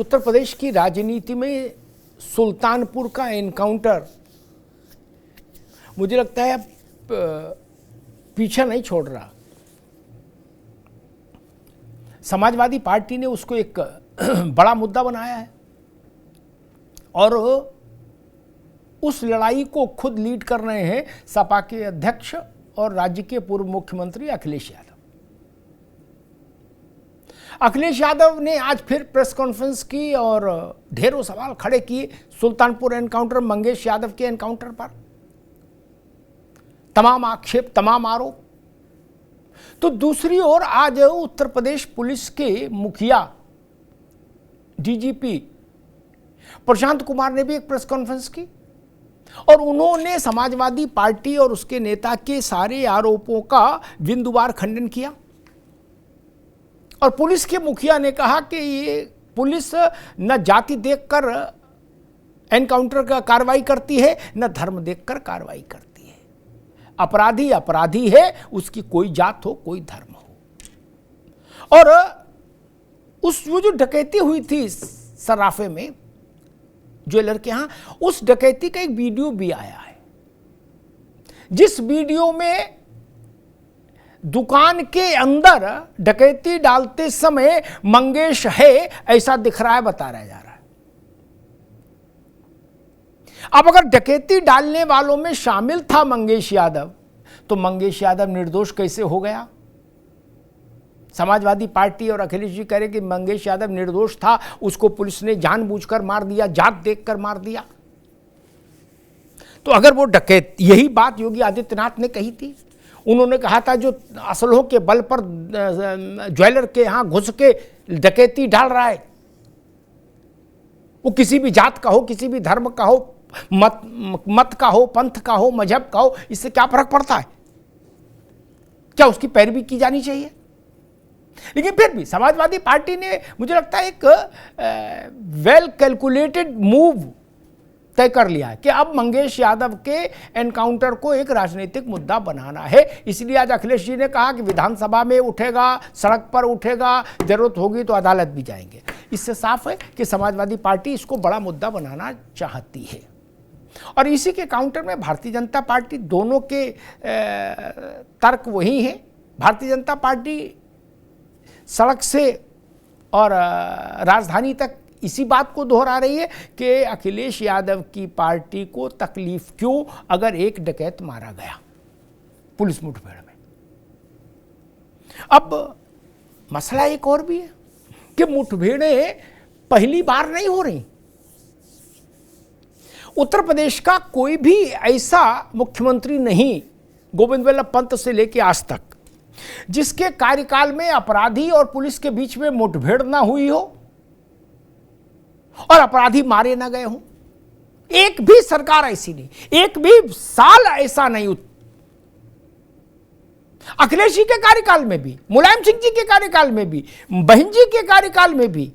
उत्तर प्रदेश की राजनीति में सुल्तानपुर का एनकाउंटर मुझे लगता है पीछा नहीं छोड़ रहा। समाजवादी पार्टी ने उसको एक बड़ा मुद्दा बनाया है और उस लड़ाई को खुद लीड कर रहे हैं सपा के अध्यक्ष और राज्य के पूर्व मुख्यमंत्री अखिलेश यादव। अखिलेश यादव ने आज फिर प्रेस कॉन्फ्रेंस की और ढेरों सवाल खड़े किए सुल्तानपुर एनकाउंटर, मंगेश यादव के एनकाउंटर पर। तमाम आक्षेप, तमाम आरोप। तो दूसरी ओर आज उत्तर प्रदेश पुलिस के मुखिया डीजीपी प्रशांत कुमार ने भी एक प्रेस कॉन्फ्रेंस की और उन्होंने समाजवादी पार्टी और उसके नेता के सारे आरोपों का बिंदुवार खंडन किया। और पुलिस के मुखिया ने कहा कि ये पुलिस न जाति देखकर एनकाउंटर का कार्रवाई करती है, न धर्म देखकर कार्रवाई करती है। अपराधी अपराधी है, उसकी कोई जात हो, कोई धर्म हो। और वो जो डकैती हुई थी सराफे में ज्वेलर के यहां, उस डकैती का एक वीडियो भी आया है, जिस वीडियो में दुकान के अंदर डकैती डालते समय मंगेश है ऐसा दिख रहा है, बताया जा रहा है। अब अगर डकैती डालने वालों में शामिल था मंगेश यादव, तो मंगेश यादव निर्दोष कैसे हो गया? समाजवादी पार्टी और अखिलेश जी कह रहे कि मंगेश यादव निर्दोष था, उसको पुलिस ने जानबूझकर मार दिया, जात देखकर मार दिया। तो अगर वो डकैत, यही बात योगी आदित्यनाथ ने कही थी। उन्होंने कहा था जो असलहों के बल पर ज्वेलर के यहां घुस के डकैती डाल रहा है, वो किसी भी जात का हो, किसी भी धर्म का हो, मत का हो, पंथ का हो, मजहब का हो, इससे क्या फर्क पड़ता है? क्या उसकी पैरवी की जानी चाहिए? लेकिन फिर भी समाजवादी पार्टी ने, मुझे लगता है, एक वेल कैलकुलेटेड मूव तय कर लिया है कि अब मंगेश यादव के एनकाउंटर को एक राजनीतिक मुद्दा बनाना है। इसलिए आज अखिलेश जी ने कहा कि विधानसभा में उठेगा, सड़क पर उठेगा, जरूरत होगी तो अदालत भी जाएंगे। इससे साफ है कि समाजवादी पार्टी इसको बड़ा मुद्दा बनाना चाहती है। और इसी के काउंटर में भारतीय जनता पार्टी, दोनों के तर्क वही हैं। भारतीय जनता पार्टी सड़क से और राजधानी तक इसी बात को दोहरा रही है कि अखिलेश यादव की पार्टी को तकलीफ क्यों अगर एक डकैत मारा गया पुलिस मुठभेड़ में। अब मसला एक और भी है कि मुठभेड़ें पहली बार नहीं हो रही। उत्तर प्रदेश का कोई भी ऐसा मुख्यमंत्री नहीं, गोविंद वल्लभ पंत से लेकर आज तक, जिसके कार्यकाल में अपराधी और पुलिस के बीच में मुठभेड़ ना हुई हो और अपराधी मारे ना गए हों। एक भी सरकार ऐसी नहीं, एक भी साल ऐसा नहीं। अखिलेश जी के कार्यकाल में भी, मुलायम सिंह जी के कार्यकाल में भी, बहन जी के कार्यकाल में भी,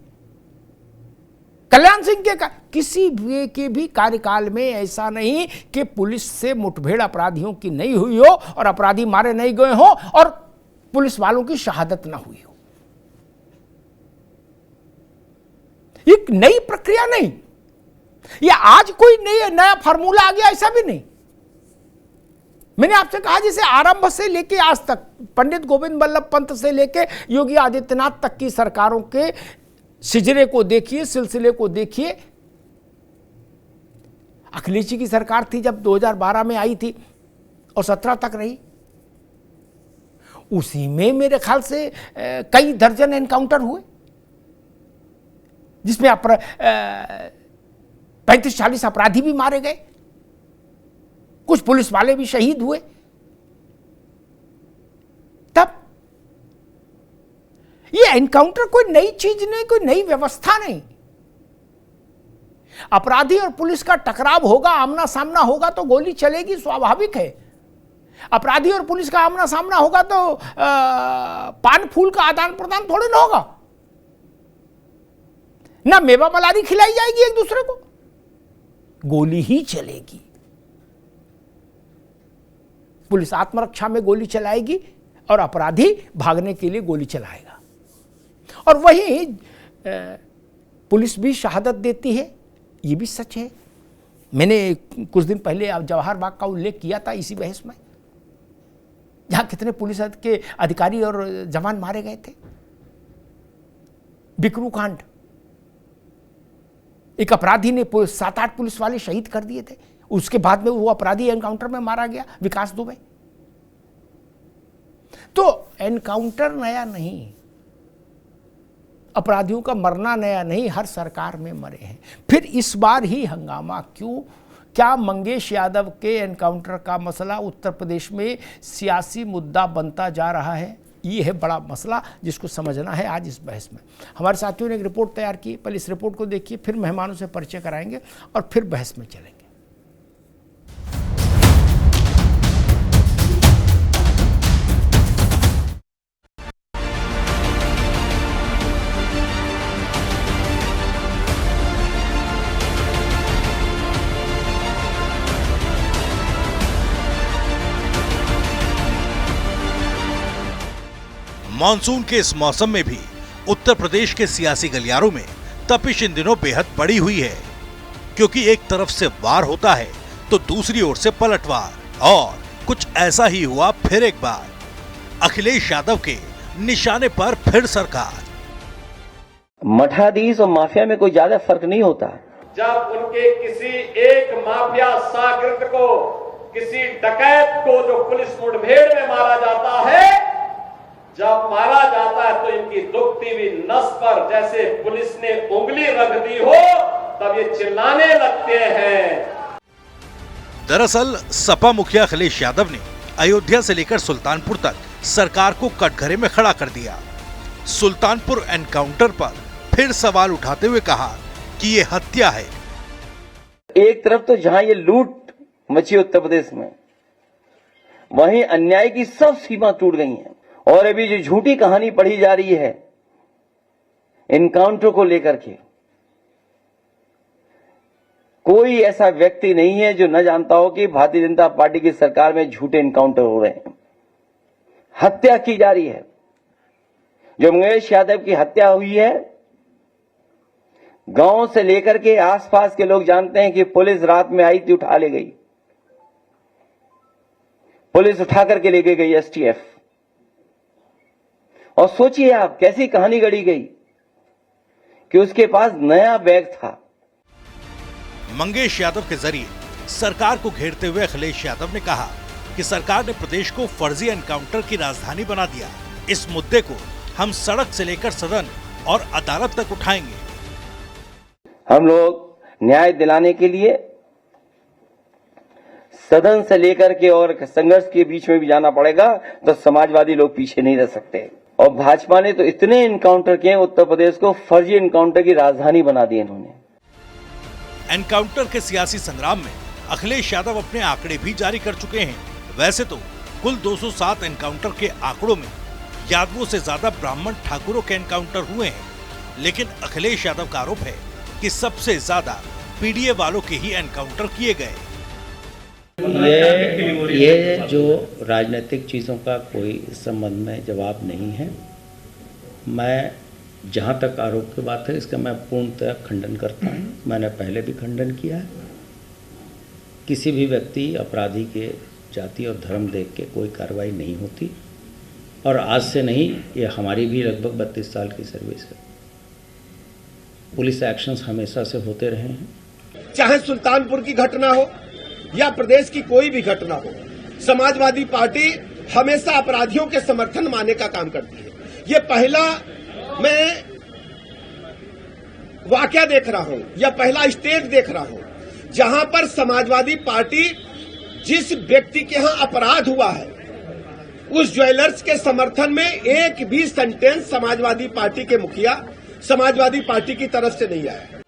कल्याण सिंह के किसी भी के भी कार्यकाल में ऐसा नहीं कि पुलिस से मुठभेड़ अपराधियों की नहीं हुई हो और अपराधी मारे नहीं गए हो और पुलिस वालों की शहादत ना हुई हो। एक नई प्रक्रिया नहीं, या आज कोई नया फार्मूला आ गया, ऐसा भी नहीं। मैंने आपसे कहा जैसे आरंभ से लेके आज तक, पंडित गोविंद वल्लभ पंत से लेके योगी आदित्यनाथ तक की सरकारों के सिलसिले को देखिए, सिलसिले को देखिए। अखिलेश जी की सरकार थी जब 2012 में आई थी और 17 तक रही, उसी में मेरे ख्याल से कई दर्जन एनकाउंटर हुए, जिसमें 35-40 अपराधी भी मारे गए, कुछ पुलिस वाले भी शहीद हुए। तब ये एनकाउंटर कोई नई चीज नहीं, कोई नई व्यवस्था नहीं। अपराधी और पुलिस का टकराव होगा, आमना सामना होगा तो गोली चलेगी, स्वाभाविक है। अपराधी और पुलिस का आमना सामना होगा तो पान फूल का आदान प्रदान थोड़े ना होगा, ना मेवा मलारी खिलाई जाएगी एक दूसरे को, गोली ही चलेगी। पुलिस आत्मरक्षा में गोली चलाएगी और अपराधी भागने के लिए गोली चलाएगा। और वहीं पुलिस भी शहादत देती है, ये भी सच है। मैंने कुछ दिन पहले जवाहर बाग का उल्लेख किया था इसी बहस में, जहां कितने पुलिस के अधिकारी और जवान मारे गए थे। बिकरू कांड, एक अपराधी ने 7-8 पुलिस वाले शहीद कर दिए थे, उसके बाद में वो अपराधी एनकाउंटर में मारा गया, विकास दुबे। तो एनकाउंटर नया नहीं, अपराधियों का मरना नया नहीं, हर सरकार में मरे हैं। फिर इस बार ही हंगामा क्यों? क्या मंगेश यादव के एनकाउंटर का मसला उत्तर प्रदेश में सियासी मुद्दा बनता जा रहा है? ये है बड़ा मसला जिसको समझना है आज इस बहस में। हमारे साथियों ने एक रिपोर्ट तैयार की, पहले इस रिपोर्ट को देखिए, फिर मेहमानों से परिचय कराएंगे और फिर बहस में चलेंगे। मॉनसून के इस मौसम में भी उत्तर प्रदेश के सियासी गलियारों में तपिश इन दिनों बेहद बढ़ी हुई है, क्योंकि एक तरफ से वार होता है तो दूसरी ओर से पलटवार। और कुछ ऐसा ही हुआ फिर एक बार। अखिलेश यादव के निशाने पर फिर सरकार। मठाधीश और माफिया में कोई ज्यादा फर्क नहीं होता। जब उनके किसी एक माफिया शागिर्द को, किसी डकैत को जो पुलिस मुठभेड़ में मारा जाता है, जब मारा जाता है तो इनकी दुखती हुई नस पर जैसे पुलिस ने उंगली रख दी हो, तब ये चिल्लाने लगते हैं। दरअसल सपा मुखिया अखिलेश यादव ने अयोध्या से लेकर सुल्तानपुर तक सरकार को कटघरे में खड़ा कर दिया। सुल्तानपुर एनकाउंटर पर फिर सवाल उठाते हुए कहा कि ये हत्या है। एक तरफ तो जहां ये लूट मची उत्तर प्रदेश में, वहीं अन्याय की सब सीमा टूट गई हैं। और अभी जो झूठी कहानी पढ़ी जा रही है एनकाउंटर को लेकर के, कोई ऐसा व्यक्ति नहीं है जो न जानता हो कि भारतीय जनता पार्टी की सरकार में झूठे एनकाउंटर हो रहे हैं, हत्या की जा रही है। जो मंगेश यादव की हत्या हुई है, गांव से लेकर के आसपास के लोग जानते हैं कि पुलिस रात में आई थी, उठा ले गई, पुलिस उठा करके लेके गई एसटीएफ। और सोचिए आप कैसी कहानी गढ़ी गई कि उसके पास नया बैग था। मंगेश यादव के जरिए सरकार को घेरते हुए अखिलेश यादव ने कहा कि सरकार ने प्रदेश को फर्जी एनकाउंटर की राजधानी बना दिया। इस मुद्दे को हम सड़क से लेकर सदन और अदालत तक उठाएंगे। हम लोग न्याय दिलाने के लिए सदन से लेकर के और संघर्ष के बीच में भी जाना पड़ेगा, तो समाजवादी लोग पीछे नहीं रह सकते। और भाजपा ने तो इतने एनकाउंटर किए, उत्तर प्रदेश को फर्जी एनकाउंटर की राजधानी बना दी इन्होंने। एनकाउंटर के सियासी संग्राम में अखिलेश यादव अपने आंकड़े भी जारी कर चुके हैं। वैसे तो कुल 207 एनकाउंटर के आंकड़ों में यादवों से ज्यादा ब्राह्मण ठाकुरों के एनकाउंटर हुए हैं, लेकिन अखिलेश यादव का आरोप है कि सबसे ज्यादा पीडीए वालों के ही एनकाउंटर किए गए। ये जो राजनीतिक चीज़ों का कोई इस संबंध में जवाब नहीं है। मैं जहाँ तक आरोप की बात है इसका मैं पूर्णतः खंडन करता हूँ। मैंने पहले भी खंडन किया है। किसी भी व्यक्ति अपराधी के जाति और धर्म देख के कोई कार्रवाई नहीं होती, और आज से नहीं, ये हमारी भी लगभग 32 साल की सर्विस है। पुलिस एक्शंस हमेशा से होते रहे हैं। चाहे सुल्तानपुर की घटना हो या प्रदेश की कोई भी घटना हो, समाजवादी पार्टी हमेशा अपराधियों के समर्थन माने का काम करती है। ये पहला मैं वाकया देख रहा हूं या पहला स्टेट देख रहा हूं जहां पर समाजवादी पार्टी जिस व्यक्ति के यहां अपराध हुआ है उस ज्वेलर्स के समर्थन में एक भी सेंटेंस समाजवादी पार्टी के मुखिया, समाजवादी पार्टी की तरफ से नहीं आया।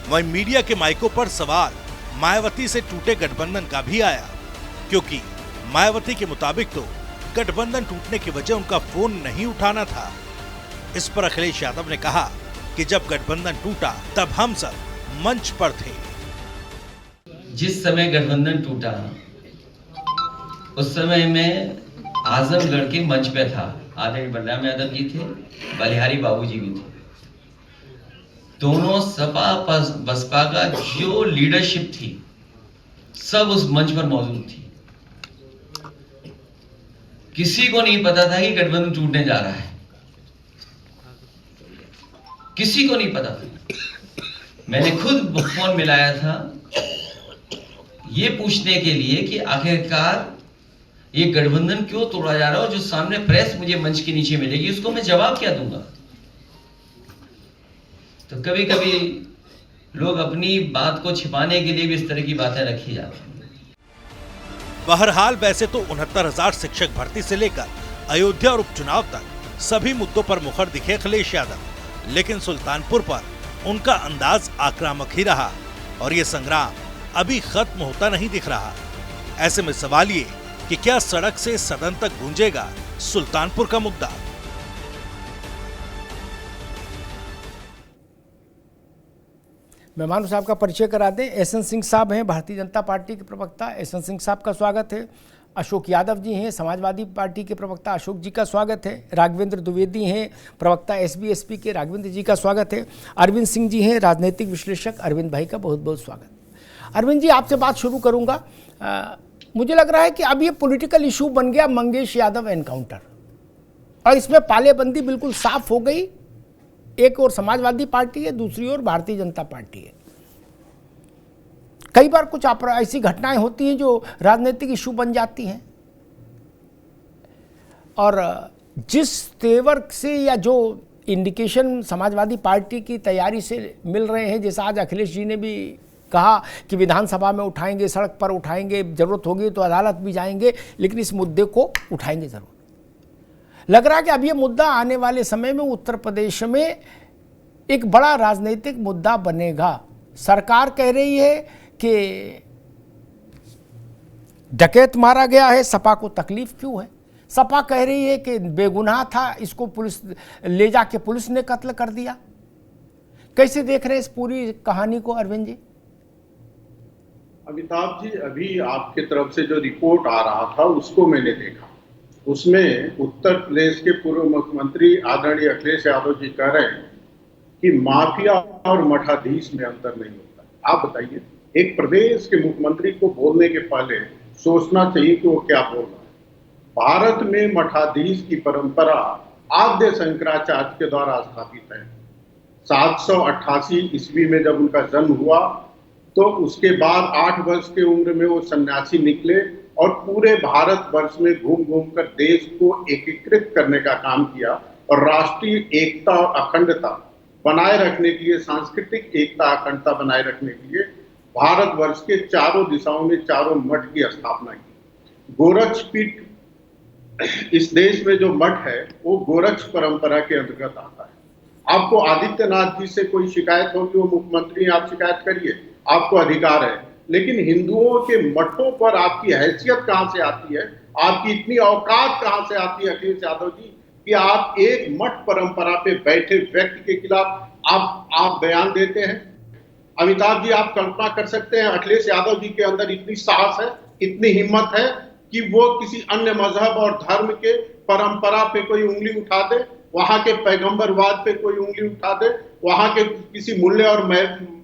वहीं मीडिया के माइकों पर सवाल मायावती से टूटे गठबंधन का भी आया, क्योंकि मायावती के मुताबिक तो गठबंधन टूटने की वजह उनका फोन नहीं उठाना था। इस पर अखिलेश यादव ने कहा कि जब गठबंधन टूटा तब हम सब मंच पर थे। जिस समय गठबंधन टूटा उस समय मैं आजमगढ़ के मंच पे था। आदरणीय बलराम यादव जी थे, बलिहारी बाबू जी भी थे। दोनों सपा बसपा का जो लीडरशिप थी सब उस मंच पर मौजूद थी। किसी को नहीं पता था कि गठबंधन टूटने जा रहा है, किसी को नहीं पता था। मैंने खुद फोन मिलाया था ये पूछने के लिए कि आखिरकार ये गठबंधन क्यों तोड़ा जा रहा है, और जो सामने प्रेस मुझे मंच के नीचे मिलेगी उसको मैं जवाब क्या दूंगा। तो कभी कभी लोग अपनी बात को छिपाने के लिए भी इस तरह की बातें रखी जाती हैं। बहरहाल वैसे तो 69,000 शिक्षक भर्ती से लेकर अयोध्या और उपचुनाव तक सभी मुद्दों पर मुखर दिखे अखिलेश यादव, लेकिन सुल्तानपुर पर उनका अंदाज आक्रामक ही रहा और ये संग्राम अभी खत्म होता नहीं दिख रहा। ऐसे में सवाल ये कि क्या सड़क से सदन तक गूंजेगा सुल्तानपुर का मुद्दा। मेहमान साहब का परिचय करा दें। एसएन सिंह साहब हैं, भारतीय जनता पार्टी के प्रवक्ता। एसएन सिंह साहब का स्वागत है। अशोक यादव जी हैं, समाजवादी पार्टी के प्रवक्ता। अशोक जी का स्वागत है। राघवेंद्र द्विवेदी हैं, प्रवक्ता एसबीएसपी के। राघवेंद्र जी का स्वागत है। अरविंद सिंह जी हैं, राजनीतिक विश्लेषक। अरविंद भाई का बहुत बहुत स्वागत। अरविंद जी, आपसे बात शुरू करूंगा। मुझे लग रहा है कि अब ये पॉलिटिकल इशू बन गया मंगेश यादव एनकाउंटर, और इसमें पालेबंदी बिल्कुल साफ हो गई। एक और समाजवादी पार्टी है, दूसरी ओर भारतीय जनता पार्टी है। कई बार कुछ ऐसी घटनाएं होती हैं जो राजनीतिक इशू बन जाती हैं, और जिस तेवर से या जो इंडिकेशन समाजवादी पार्टी की तैयारी से मिल रहे हैं, जैसा आज अखिलेश जी ने भी कहा कि विधानसभा में उठाएंगे, सड़क पर उठाएंगे, जरूरत होगी तो अदालत भी जाएंगे, लेकिन इस मुद्दे को उठाएंगे जरूर। लग रहा है कि अब ये मुद्दा आने वाले समय में उत्तर प्रदेश में एक बड़ा राजनीतिक मुद्दा बनेगा। सरकार कह रही है कि डकैत मारा गया है, सपा को तकलीफ क्यों है। सपा कह रही है कि बेगुनाह था, इसको पुलिस ले जाके पुलिस ने कत्ल कर दिया। कैसे देख रहे हैं इस पूरी कहानी को अरविंद जी? अमिताभ जी, अभी आपके तरफ से जो रिपोर्ट आ रहा था उसको मैंने देखा। उसमें उत्तर प्रदेश के पूर्व मुख्यमंत्री आदरणीय अखिलेश यादव जी कह रहे हैं कि माफिया और मठाधीश में अंतर नहीं होता। आप बताइए, एक प्रदेश के मुख्यमंत्री को बोलने के पहले सोचना चाहिए कि वो क्या बोल रहा है। भारत में मठाधीश की परंपरा आद्य शंकराचार्य के द्वारा स्थापित है। 788 ईस्वी में जब उनका जन्म हुआ तो उसके बाद 8 वर्ष की उम्र में वो सन्यासी निकले और पूरे भारत वर्ष में घूम घूम कर देश को एकीकृत करने का काम किया, और राष्ट्रीय एकता और अखंडता बनाए रखने के लिए, सांस्कृतिक एकता अखंडता बनाए रखने के लिए भारत वर्ष के चारों दिशाओं में चारों मठ की स्थापना की। गोरक्षपीठ, इस देश में जो मठ है वो गोरक्ष परंपरा के अंतर्गत आता है। आपको आदित्यनाथ जी से कोई शिकायत होगी, वो मुख्यमंत्री, आप शिकायत करिए, आपको अधिकार है। लेकिन हिंदुओं के मठों पर आपकी हैसियत कहां से आती है, आपकी इतनी औकात कहां से आती है अखिलेश यादव जी, कि आप एक मठ परंपरा पे बैठे व्यक्ति के खिलाफ आप बयान देते हैं। अमिताभ जी, आप कल्पना कर सकते हैं अखिलेश यादव जी के अंदर इतनी साहस है, इतनी हिम्मत है कि वो किसी अन्य मजहब और धर्म के परंपरा पे कोई उंगली उठा दे, वहां के पैगंबरवाद पे कोई उंगली उठा दे, वहां के किसी मूल्य और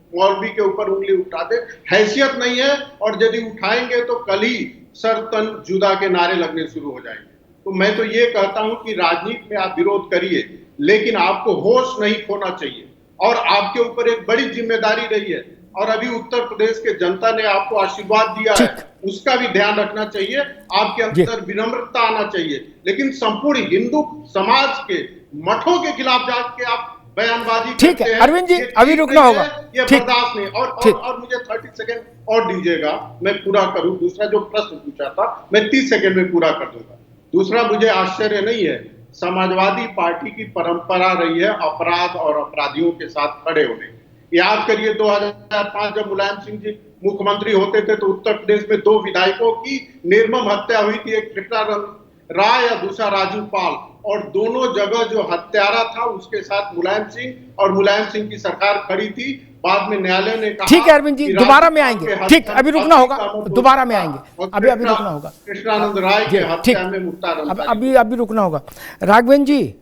मौलवी के ऊपर उंगली उठा दे। हैसियत नहीं है, और यदि उठाएंगे तो कल ही सर तन जुदा के नारे लगने शुरू हो जाएंगे। तो मैं तो ये कहता हूं कि राजनीति में आप विरोध करिए, लेकिन आपको होश नहीं खोना चाहिए, और आपके ऊपर एक बड़ी जिम्मेदारी रही है, और अभी उत्तर प्रदेश के जनता ने आपको आशीर्वाद दिया है, उसका भी ध्यान रखना चाहिए। आपके अंदर विनम्रता आना चाहिए, लेकिन संपूर्ण हिंदू समाज के मठों के खिलाफ जाके आप बयानबाजी ठीक है अरविंद जी, अभी रुकना होगा, ये बर्दाश्त नहीं। और मुझे 30 सेकंड और दीजिएगा, मैं पूरा करूं। दूसरा जो प्रश्न पूछा था मैं 30 सेकंड में पूरा कर दूंगा। दूसरा, मुझे आश्चर्य नहीं है, समाजवादी पार्टी की परंपरा रही है अपराध और अपराधियों के साथ खड़े होने। याद करिए 2005 जब मुलायम सिंह जी मुख्यमंत्री होते थे तो उत्तर प्रदेश में 2 विधायकों की निर्मम हत्या हुई थी, एक कृष्णानंद राय या दूसरा राजू पाल, और दोनों जगह जो हत्यारा था उसके साथ मुलायम सिंह, और मुलायम सिंह की सरकार खड़ी थी। बाद में न्यायालय ने कहा, ठीक है अरविंद जी, दोबारा में आएंगे। ठीक, अभी रुकना होगा, दोबारा में आएंगे, अभी रुकना होगा। कृष्णानंद राय के हत्या में मुख्तार अभी रुकना होगा। राघवेंद्र जी,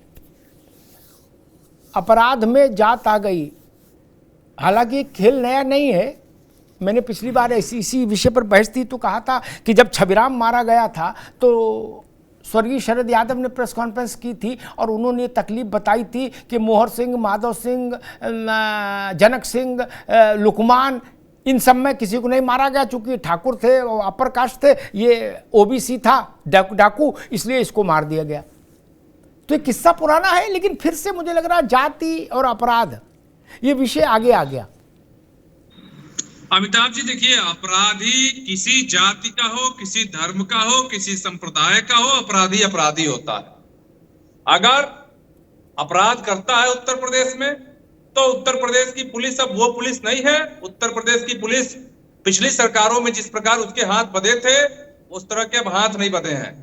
अपराध में जात आ गई, हालांकि खेल नया नहीं है। मैंने पिछली बार इसी विषय पर बहस थी तो कहा था कि जब छबिराम मारा गया था तो स्वर्गीय शरद यादव ने प्रेस कॉन्फ्रेंस की थी और उन्होंने तकलीफ बताई थी कि मोहर सिंह, माधव सिंह, जनक सिंह, लुकमान, इन सब में किसी को नहीं मारा गया, चूंकि ठाकुर थे और अपर कास्ट थे, ये ओबीसी था डाकू, इसलिए इसको मार दिया गया। तो ये किस्सा पुराना है, लेकिन फिर से मुझे लग रहा है जाति और अपराध ये विषय आगे आ गया। अमिताभ जी देखिए, अपराधी किसी जाति का हो, किसी धर्म का हो, किसी संप्रदाय का हो, अपराधी अपराधी होता है। अगर अपराध करता है उत्तर प्रदेश में, तो उत्तर प्रदेश की पुलिस अब वो पुलिस नहीं है। उत्तर प्रदेश की पुलिस पिछली सरकारों में जिस प्रकार उसके हाथ बंधे थे, उस तरह के अब हाथ नहीं बंधे हैं।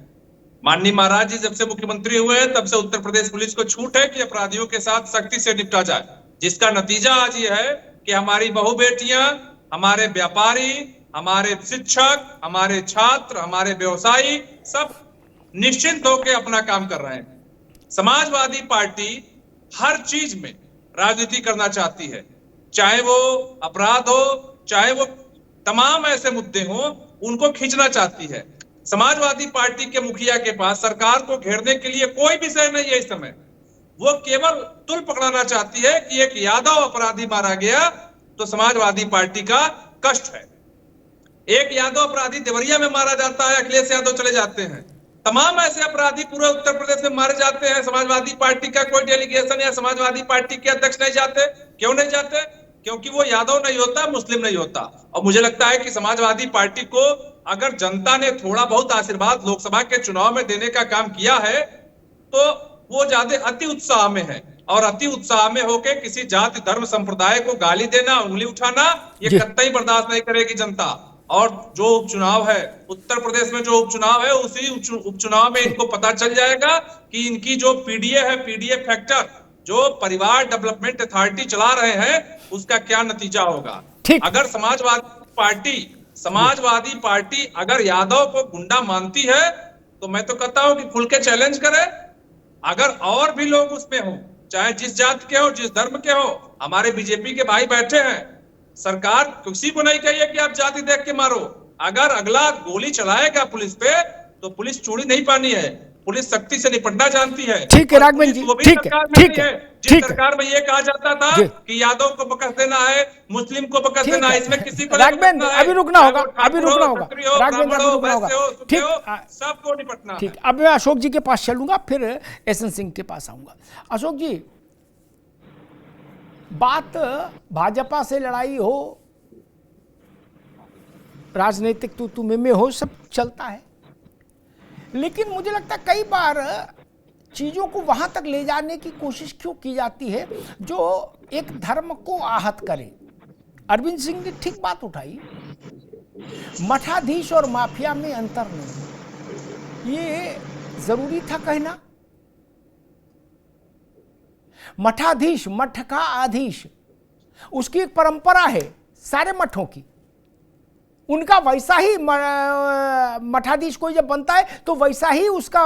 माननीय महाराज जी जब से मुख्यमंत्री हुए हैं, तब से उत्तर प्रदेश पुलिस को छूट है कि अपराधियों के साथ सख्ती से निपटा जाए, जिसका नतीजा आज ये है कि हमारी बहू बेटियां, हमारे व्यापारी, हमारे शिक्षक, हमारे छात्र, हमारे व्यवसायी सब निश्चिंत होकर अपना काम कर रहे हैं। समाजवादी पार्टी हर चीज में राजनीति करना चाहती है, चाहे वो अपराध हो, चाहे वो तमाम ऐसे मुद्दे हो, उनको खींचना चाहती है। समाजवादी पार्टी के मुखिया के पास सरकार को घेरने के लिए कोई विषय नहीं है इस समय। वो केवल तुल पकड़ाना चाहती है कि एक यादव अपराधी मारा गया तो समाजवादी पार्टी का कष्ट है। एक यादव अपराधी देवरिया में मारा जाता है, अखिलेश यादव चले जाते हैं। तमाम ऐसे अपराधी पूरे उत्तर प्रदेश में मारे जाते हैं, समाजवादी पार्टी का कोई डेलीगेशन या समाजवादी पार्टी के अध्यक्ष नहीं जाते। क्यों नहीं जाते? क्योंकि वो यादव नहीं होता, मुस्लिम नहीं होता। और मुझे लगता है कि समाजवादी पार्टी को अगर जनता ने थोड़ा बहुत आशीर्वाद लोकसभा के चुनाव में देने का काम किया है, तो वो ज्यादा अति उत्साह में है। और अति उत्साह में होकर किसी जाति धर्म संप्रदाय को गाली देना, उंगली उठाना, ये कतई बर्दाश्त नहीं करेगी जनता। और जो उपचुनाव है उत्तर प्रदेश में, जो उपचुनाव है, उसी उपचुनाव में इनको पता चल जाएगा कि इनकी जो पीडीए है, पीडीए फैक्टर, जो परिवार डेवलपमेंट अथॉरिटी चला रहे हैं, उसका क्या नतीजा होगा। अगर समाजवादी पार्टी अगर यादव को गुंडा मानती है, तो मैं तो कहता हूं कि खुल के चैलेंज करे। अगर और भी लोग उसमें हो, चाहे जिस जाति के हो, जिस धर्म के हो, हमारे बीजेपी के भाई बैठे हैं, सरकार किसी को नहीं कहिए कि आप जाति देख के मारो। अगर अगला गोली चलाएगा पुलिस पे, तो पुलिस चूड़ी नहीं पानी है, पुलिस सख्ती से निपटना जानती है। ठीक है राघवन जी, ठीक है। जिस सरकार में ये कहा जाता था कि यादव को बकस देना है, मुस्लिम को बकस देना है, इसमें किसी को राघवन अभी रुकना होगा, राघवन अभी रुकना होगा। ठीक, सबको निपटना। ठीक, अब मैं अशोक जी के पास चलूंगा, फिर एसएन सिंह के पास आऊंगा। अशोक जी, बात भाजपा से लड़ाई हो, राजनीतिक तू में हो, सब चलता है, लेकिन मुझे लगता है कई बार चीजों को वहां तक ले जाने की कोशिश क्यों की जाती है जो एक धर्म को आहत करे। अरविंद सिंह ने ठीक बात उठाई, मठाधीश और माफिया में अंतर नहीं, ये जरूरी था कहना। मठाधीश, मठ का आधीश, उसकी एक परंपरा है सारे मठों की, उनका वैसा ही मठाधीश कोई जब बनता है तो वैसा ही उसका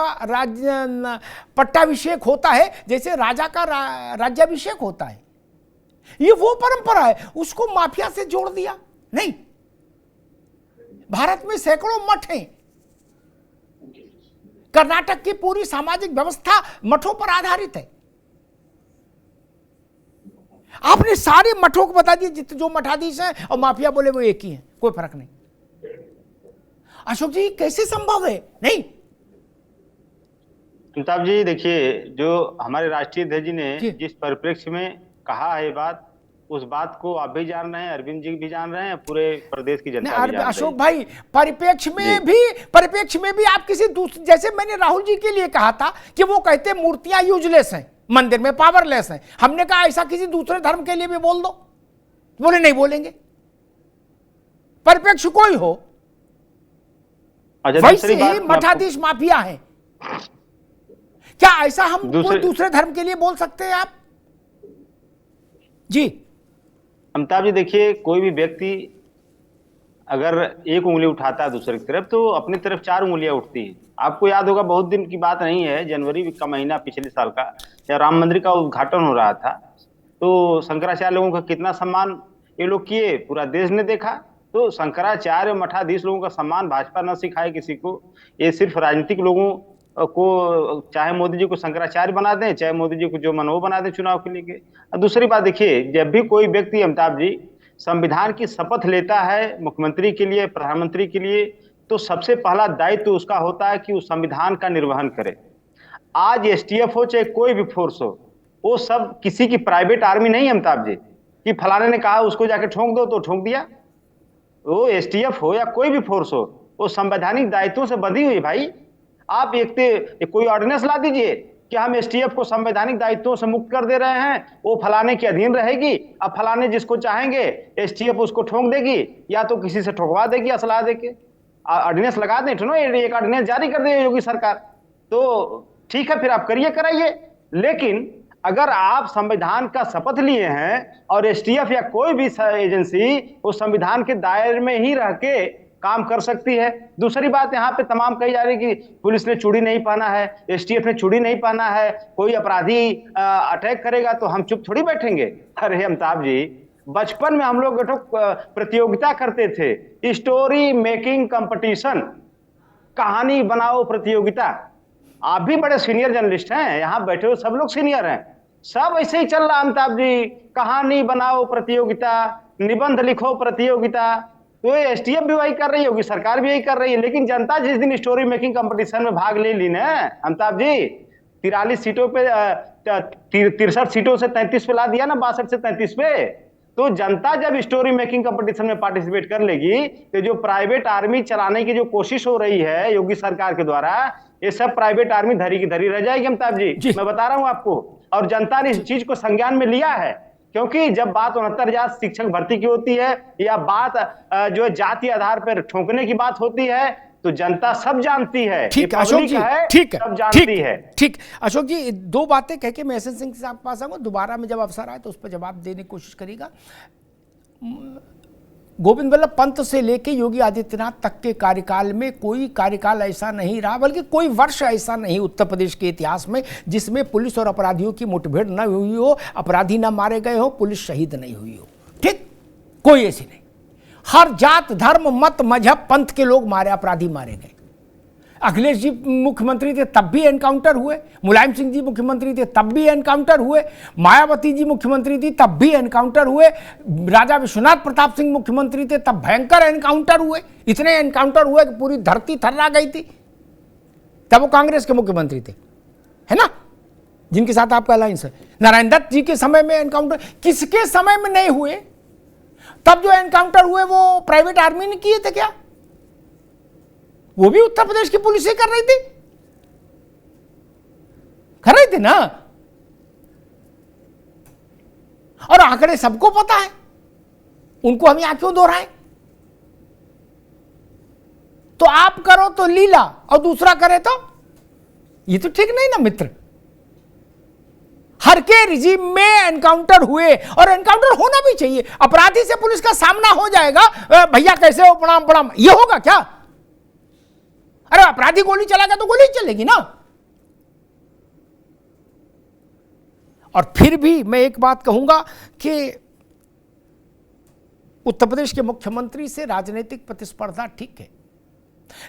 पट्टाभिषेक होता है, जैसे राजा का राज्याभिषेक होता है। ये वो परंपरा है, उसको माफिया से जोड़ दिया नहीं। भारत में सैकड़ों मठ हैं, कर्नाटक की पूरी सामाजिक व्यवस्था मठों पर आधारित है। आपने सारे मठों को बता दिया जो मठाधीश हैं और माफिया बोले वो एक ही हैं, कोई फर्क नहीं। अशोक जी, कैसे संभव है? नहीं अमिताभ जी, देखिए, जो हमारे राष्ट्रीय अध्यक्ष जी ने जिस परिप्रेक्ष्य में कहा है बात, उस बात को आप भी जान रहे हैं, अरविंद जी भी जान रहे हैं, पूरे प्रदेश की जनता भी जान रही है। अशोक भाई, परिप्रेक्ष्य में भी आप किसी दूसरे, जैसे मैंने राहुल जी के लिए कहा था कि वो कहते मूर्तियां यूजलेस हैं, मंदिर में पावरलेस हैं, हमने कहा ऐसा किसी दूसरे धर्म के लिए भी बोल दो, बोले नहीं बोलेंगे। परिप्रेक्ष्य कोई हो, वैसे ही मठाधीश माफिया है। क्या ऐसा हम कोई दूसरे धर्म के लिए बोल सकते हैं आप? जी अमिताभ जी, देखिए, कोई भी व्यक्ति अगर एक उंगली उठाता है दूसरे की तरफ, तो अपनी तरफ 4 उंगलियां उठती हैं। आपको याद होगा, बहुत दिन की बात नहीं है, जनवरी का महीना पिछले साल का, जब राम मंदिर का उद्घाटन हो रहा था, तो शंकराचार्य लोगों का कितना सम्मान ये लोग किए, पूरा देश ने देखा। तो शंकराचार्य मठाधीश लोगों का सम्मान भाजपा न सिखाए किसी को, ये सिर्फ राजनीतिक लोगों को, चाहे मोदी जी को शंकराचार्य बना दें, चाहे मोदी जी को जो मन वो बना दें चुनाव के लिए। और दूसरी बात देखिए, जब भी कोई व्यक्ति अमिताभ जी संविधान की शपथ लेता है मुख्यमंत्री के लिए, प्रधानमंत्री के लिए, तो सबसे पहला दायित्व तो उसका होता है कि उस संविधान का निर्वहन करे। आज एसटीएफ हो चाहे कोई भी फोर्स हो, वो सब किसी की प्राइवेट आर्मी नहीं है अमिताभ जी, कि फलाने ने कहा उसको जाके ठोक दो तो ठोक दिया। वो एसटीएफ हो या कोई भी फोर्स हो, वो संवैधानिक दायित्वों से बंधी हुई। भाई आप कोई ऑर्डिनेंस ला दीजिए कि हम एसटीएफ को संवैधानिक दायित्वों से मुक्त कर दे रहे हैं, वो फलाने के अधीन रहेगी। अब फलाने जिसको चाहेंगे एसटीएफ उसको ठोक देगी, या तो किसी से ठोकवा देगी असला देके। ऑर्डिनेंस लगा दें, एक ऑर्डिनेंस जारी कर दे योगी सरकार, तो ठीक है, फिर आप करिए कराइए। लेकिन अगर आप संविधान का शपथ लिए हैं और एसटीएफ या कोई भी एजेंसी उस संविधान के दायरे में ही रह के काम कर सकती है। दूसरी बात यहाँ पे तमाम कही जा रही है कि पुलिस ने चूड़ी नहीं पहना है, एसटीएफ ने चूड़ी नहीं पहना है, कोई अपराधी अटैक करेगा तो हम चुप थोड़ी बैठेंगे। अरे अमिताभ जी, बचपन में हम लोग प्रतियोगिता करते थे, स्टोरी मेकिंग कंपटीशन, कहानी बनाओ प्रतियोगिता। आप भी बड़े सीनियर जर्नलिस्ट हैं, यहाँ बैठे हो सब लोग सीनियर हैं, सब ऐसे ही चल रहा अमिताभ जी, कहानी बनाओ प्रतियोगिता, निबंध लिखो प्रतियोगिता। तो एसटीएफ भी वही कर रही होगी, सरकार भी यही कर रही है। लेकिन जनता जिस दिन स्टोरी मेकिंग कंपटीशन में भाग ले ली ना अमिताभ जी, 43 सीटों पे 63 सीटों से 33 पे ला दिया ना, 62 से 33 पे, तो जनता जब स्टोरी मेकिंग कंपटीशन में पार्टिसिपेट कर लेगी तो जो प्राइवेट आर्मी चलाने की जो कोशिश हो रही है योगी सरकार के द्वारा, ये सब प्राइवेट आर्मी धरी की धरी रह जाएगी अमिताभ जी, मैं बता रहा हूं आपको। और जनता ने इस चीज को संज्ञान में लिया है, क्योंकि जब बात 69,000 शिक्षक भर्ती की होती है या बात जो है जाति आधार पर ठोकने की बात होती है, तो जनता सब जानती है। ठीक है अशोक जी, ठीक है, सब जानती है। ठीक अशोक जी, दो बातें कह के मैं एस एन सिंह साहब के पास आऊंगा, दोबारा में जब अवसर आए तो उस पर जवाब देने की कोशिश करेगा। गोविंद बल्लभ पंत से लेके योगी आदित्यनाथ तक के कार्यकाल में कोई कार्यकाल ऐसा नहीं रहा, बल्कि कोई वर्ष ऐसा नहीं उत्तर प्रदेश के इतिहास में जिसमें पुलिस और अपराधियों की मुठभेड़ न हुई हो, अपराधी न मारे गए हो, पुलिस शहीद नहीं हुई हो। ठीक, कोई ऐसी नहीं। हर जात धर्म मत मजहब पंथ के लोग मारे, अपराधी मारे गए। अखिलेश जी मुख्यमंत्री थे तब भी एनकाउंटर हुए, मुलायम सिंह जी मुख्यमंत्री थे तब भी एनकाउंटर हुए, मायावती जी मुख्यमंत्री थी तब भी एनकाउंटर हुए, राजा विश्वनाथ प्रताप सिंह मुख्यमंत्री थे तब भयंकर एनकाउंटर हुए। इतने एनकाउंटर हुए कि पूरी धरती थर्रा गई थी। तब वो कांग्रेस के मुख्यमंत्री थे, है ना, जिनके साथ आपका अलायंस है। नारायण दत्त जी के समय में एनकाउंटर किसके समय में नहीं हुए? तब जो एनकाउंटर हुए वो प्राइवेट आर्मी ने किए थे क्या? वो भी उत्तर प्रदेश की पुलिस ही कर रही थी, कर रही थी ना। और आंकड़े सबको पता है, उनको हम यहां क्यों दोहराएं? तो आप करो तो लीला और दूसरा करे तो ये तो ठीक नहीं ना मित्र। हर के रिजीम में एनकाउंटर हुए और एनकाउंटर होना भी चाहिए। अपराधी से पुलिस का सामना हो जाएगा, भैया कैसे हो, प्रणाम प्रणाम, ये होगा क्या? अरे अपराधी गोली चलाएगा तो गोली चलेगी ना। और फिर भी मैं एक बात कहूंगा कि उत्तर प्रदेश के मुख्यमंत्री से राजनीतिक प्रतिस्पर्धा ठीक है,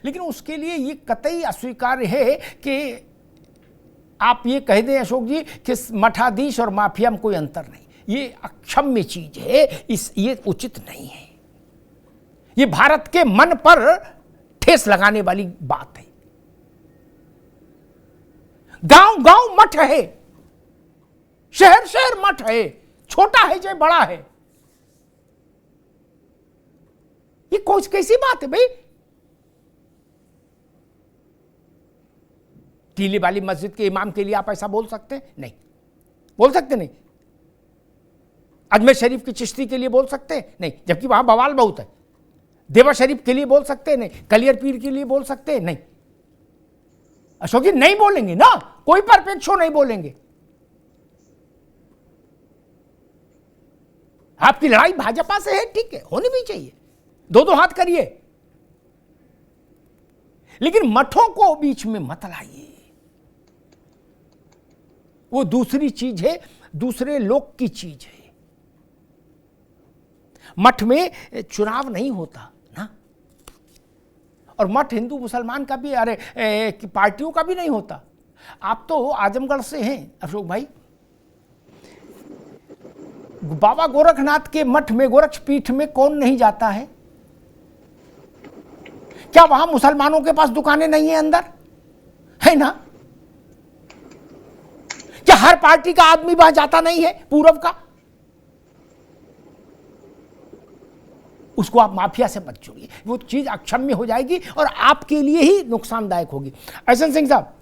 लेकिन उसके लिए ये कतई अस्वीकार्य है कि आप ये कह दें अशोक जी कि मठाधीश और माफिया में कोई अंतर नहीं। ये अक्षम्य चीज है, ये उचित नहीं है। ये भारत के मन पर ठेस लगाने वाली बात है। गांव गांव मठ है, शहर शहर मठ है, छोटा है चाहे बड़ा है। ये कोई कैसी बात है भाई? टीले वाली मस्जिद के इमाम के लिए आप ऐसा बोल सकते हैं? नहीं बोल सकते। नहीं अजमेर शरीफ की चिश्ती के लिए बोल सकते हैं? नहीं, जबकि वहां बवाल बहुत है। देवा शरीफ के लिए बोल सकते हैं? नहीं। कलियर पीर के लिए बोल सकते हैं? नहीं। अशोक जी नहीं बोलेंगे ना, कोई परपेक्ष नहीं बोलेंगे। आपकी लड़ाई भाजपा से है, ठीक है, होनी भी चाहिए, दो दो हाथ करिए, लेकिन मठों को बीच में मत लाइए। वो दूसरी चीज है। दूसरे लोग की चीज है। मठ में चुनाव नहीं होता ना, और मठ हिंदू मुसलमान का भी, अरे पार्टियों का भी नहीं होता। आप तो आजमगढ़ से हैं अशोक भाई, बाबा गोरखनाथ के मठ में, गोरक्ष पीठ में कौन नहीं जाता है? क्या वहां मुसलमानों के पास दुकानें नहीं है अंदर, है ना? क्या हर पार्टी का आदमी वहां जाता नहीं है, पूरब का? उसको आप माफिया से मत जोड़िए, वो चीज अक्षम्य हो जाएगी और आपके लिए ही नुकसानदायक होगी। ऐसन सिंह साहब,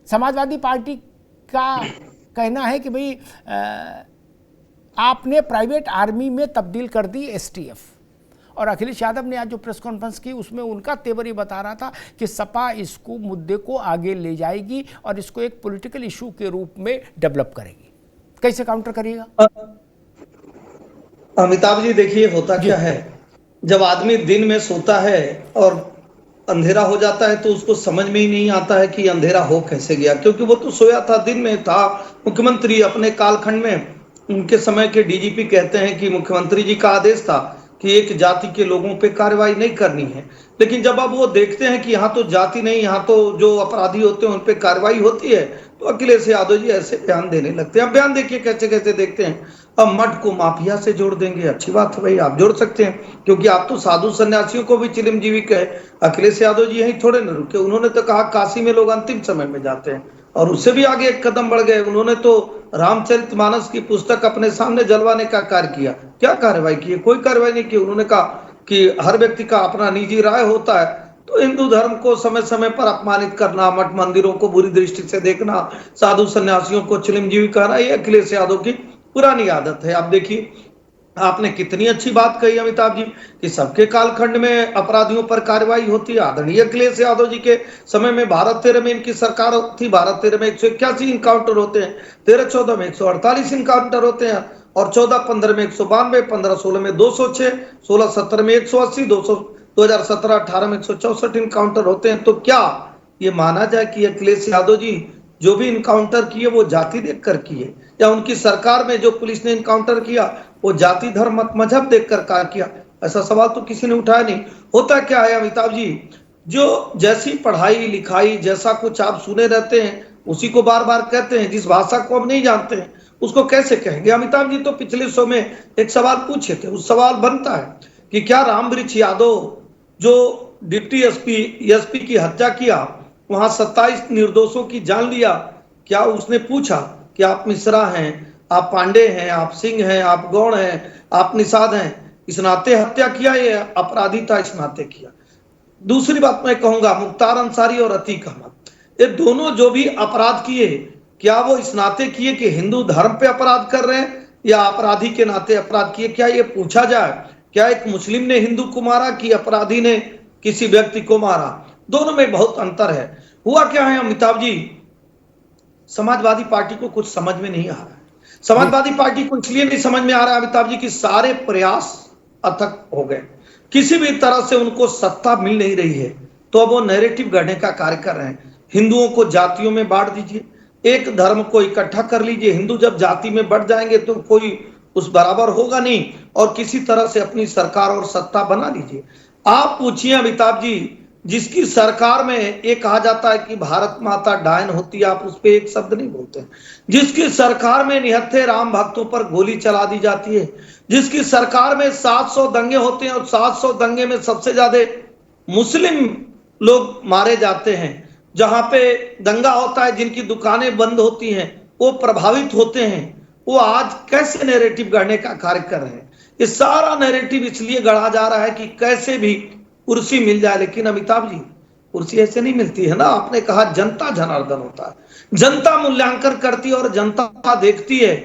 समाजवादी पार्टी का कहना है कि भाई आपने प्राइवेट आर्मी में तब्दील कर दी एसटीएफ, और अखिलेश यादव ने आज जो प्रेस कॉन्फ्रेंस की उसमें उनका तेवर ये बता रहा था कि सपा इसको मुद्दे को आगे ले जाएगी और इसको एक पॉलिटिकल इशू के रूप में डेवलप करेगी। कैसे काउंटर करिएगा? अमिताभ जी देखिए, होता क्या है, जब आदमी दिन में सोता है और अंधेरा हो जाता है तो उसको समझ में ही नहीं आता है कि अंधेरा हो कैसे गया, क्योंकि वो तो सोया था, दिन में था। मुख्यमंत्री अपने कालखंड में, उनके समय के डीजीपी कहते हैं कि मुख्यमंत्री जी का आदेश था कि एक जाति के लोगों पे कार्रवाई नहीं करनी है, लेकिन जब अब वो देखते हैं कि यहाँ तो जाति नहीं, यहाँ तो जो अपराधी होते हैं उन पे कार्रवाई होती है, तो अखिलेश यादव जी ऐसे बयान देने लगते हैं। अब बयान देखिए कैसे कैसे देखते हैं। अब मठ को माफिया से जोड़ देंगे, अच्छी बात है भाई, आप जोड़ सकते हैं, क्योंकि आप तो साधु सन्यासियों को भी चिरंजीवी कहे। अखिलेश यादव जी यही थोड़े न रुके, उन्होंने तो कहा काशी में लोग अंतिम समय में जाते हैं, और उससे भी आगे एक कदम बढ़ गए। उन्होंने तो रामचरितमानस की पुस्तक अपने सामने जलवाने का कार्य किया। क्या कार्रवाई की? कोई कार्रवाई नहीं की। उन्होंने कहा कि हर व्यक्ति का अपना निजी राय होता है, तो हिंदू धर्म को समय समय पर अपमानित करना, मठ मंदिरों को बुरी दृष्टि से देखना, साधु सन्यासियों को चिरंजीवी कहना, ये अखिलेश यादव की पुरानी आदत है। आप देखिए, आपने कितनी अच्छी बात कही अमिताभ जी कि सबके कालखंड में अपराधियों पर कार्रवाई होती है। आदरणीय अखिलेश यादव जी के समय में भारत 13 में इनकी सरकार थी, भारत 13 में 181 इनकाउंटर होते हैं, 13-14 में 148 इनकाउंटर होते हैं, और 14-15 में 192, 15-16 में 206, 16-17 में 180, 2017-18 में 164 इनकाउंटर होते हैं। तो क्या ये माना जाए कि अखिलेश यादव जी जो भी इनकाउंटर किए वो जाति देखकर किए, या उनकी सरकार में जो पुलिस ने इनकाउंटर किया वो जाति धर्म मत मजहब देखकर कार्य किया? ऐसा सवाल तो किसी ने उठाया नहीं। होता क्या है अमिताभ जी, जो जैसी पढ़ाई लिखाई जैसा कुछ आप सुने रहते हैं उसी को बार बार कहते हैं। जिस भाषा को हम नहीं जानते हैं उसको कैसे कहेंगे? अमिताभ जी तो पिछले शो में एक सवाल पूछे थे, उस सवाल बनता है कि क्या रामवृक्ष यादव जो डिप्टी एसपी की हत्या किया, वहां 27 निर्दोषों की जान लिया, क्या उसने पूछा कि आप मिश्रा हैं, आप पांडे हैं, आप सिंह हैं, आप गौड़ हैं, आप निषाद हैं, इस नाते हत्या किया, ये अपराधी था इस नाते किया? दूसरी बात मैं कहूंगा, मुख्तार अंसारी और अतीक अहमद, ये दोनों जो भी अपराध किए, क्या वो इस नाते किए कि हिंदू धर्म पे अपराध कर रहे हैं, या अपराधी के नाते अपराध किए? क्या ये पूछा जाए, क्या एक मुस्लिम ने हिंदू को मारा कि अपराधी ने किसी व्यक्ति को मारा? दोनों में बहुत अंतर है। हुआ क्या है अमिताभ जी, समाजवादी पार्टी को कुछ समझ में नहीं आ रहा है। समाजवादी पार्टी को इसलिए नहीं समझ में आ रहा है अमिताभ जी कि सारे प्रयास अथक हो गए, किसी भी तरह से उनको सत्ता मिल नहीं रही है, तो अब वो नैरेटिव गढ़ने का कार्य कर रहे हैं। हिंदुओं को जातियों में बांट दीजिए, एक धर्म को इकट्ठा कर लीजिए। हिंदू जब जाति में बढ़ जाएंगे तो कोई उस बराबर होगा नहीं, और किसी तरह से अपनी सरकार और सत्ता बना लीजिए। आप पूछिए अमिताभ जी, जिसकी सरकार में ये कहा जाता है कि भारत माता डायन होती है, आप उस पर एक शब्द नहीं बोलते हैं। जिसकी सरकार में निहत्थे राम भक्तों पर गोली चला दी जाती है, जिसकी सरकार में 700 दंगे होते हैं और 700 दंगे में सबसे ज्यादा मुस्लिम लोग मारे जाते हैं, जहां पे दंगा होता है, जिनकी दुकानें बंद होती हैं, वो प्रभावित होते हैं, वो आज कैसे नैरेटिव गढ़ने का कार्य कर रहे हैं? ये सारा नैरेटिव इसलिए गढ़ा जा रहा है कि कैसे भी कुर्सी मिल जाए। लेकिन अमिताभ जी, कुर्सी ऐसे नहीं मिलती है ना। आपने कहा जनता जनार्दन होता है, जनता मूल्यांकन करती है और जनता देखती है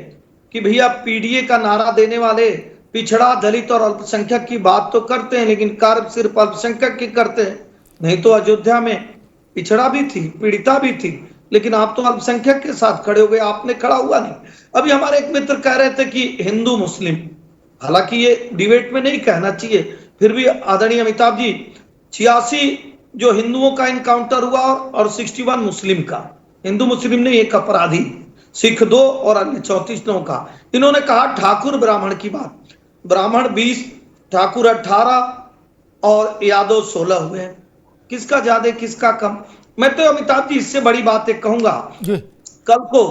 कि भैया पीडीए का नारा देने वाले पिछड़ा, दलित और अल्पसंख्यक की बात तो करते हैं, लेकिन कार्य सिर्फ अल्पसंख्यक की करते हैं। नहीं तो अयोध्या में पिछड़ा भी थी, पीड़िता भी थी, लेकिन आप तो अल्पसंख्यक के साथ खड़े हो गए, आपने खड़ा हुआ नहीं। अभी हमारे एक मित्र कह रहे थे कि हिंदू मुस्लिम, हालांकि ये डिबेट में नहीं कहना चाहिए, फिर भी आदरणीय अमिताभ जी, 86 जो हिंदुओं का इनकाउंटर हुआ और 61 मुस्लिम का, हिंदू मुस्लिम नहीं, एक अपराधी सिख 2 और अन्य 34 लोगों का। इन्होंने कहा ठाकुर ब्राह्मण की बात, ब्राह्मण 20, ठाकुर 18 और यादव 16 हुए हैं। किसका ज्यादा किसका कम? मैं तो अमिताभ जी इससे बड़ी बात एक कहूंगा, कल को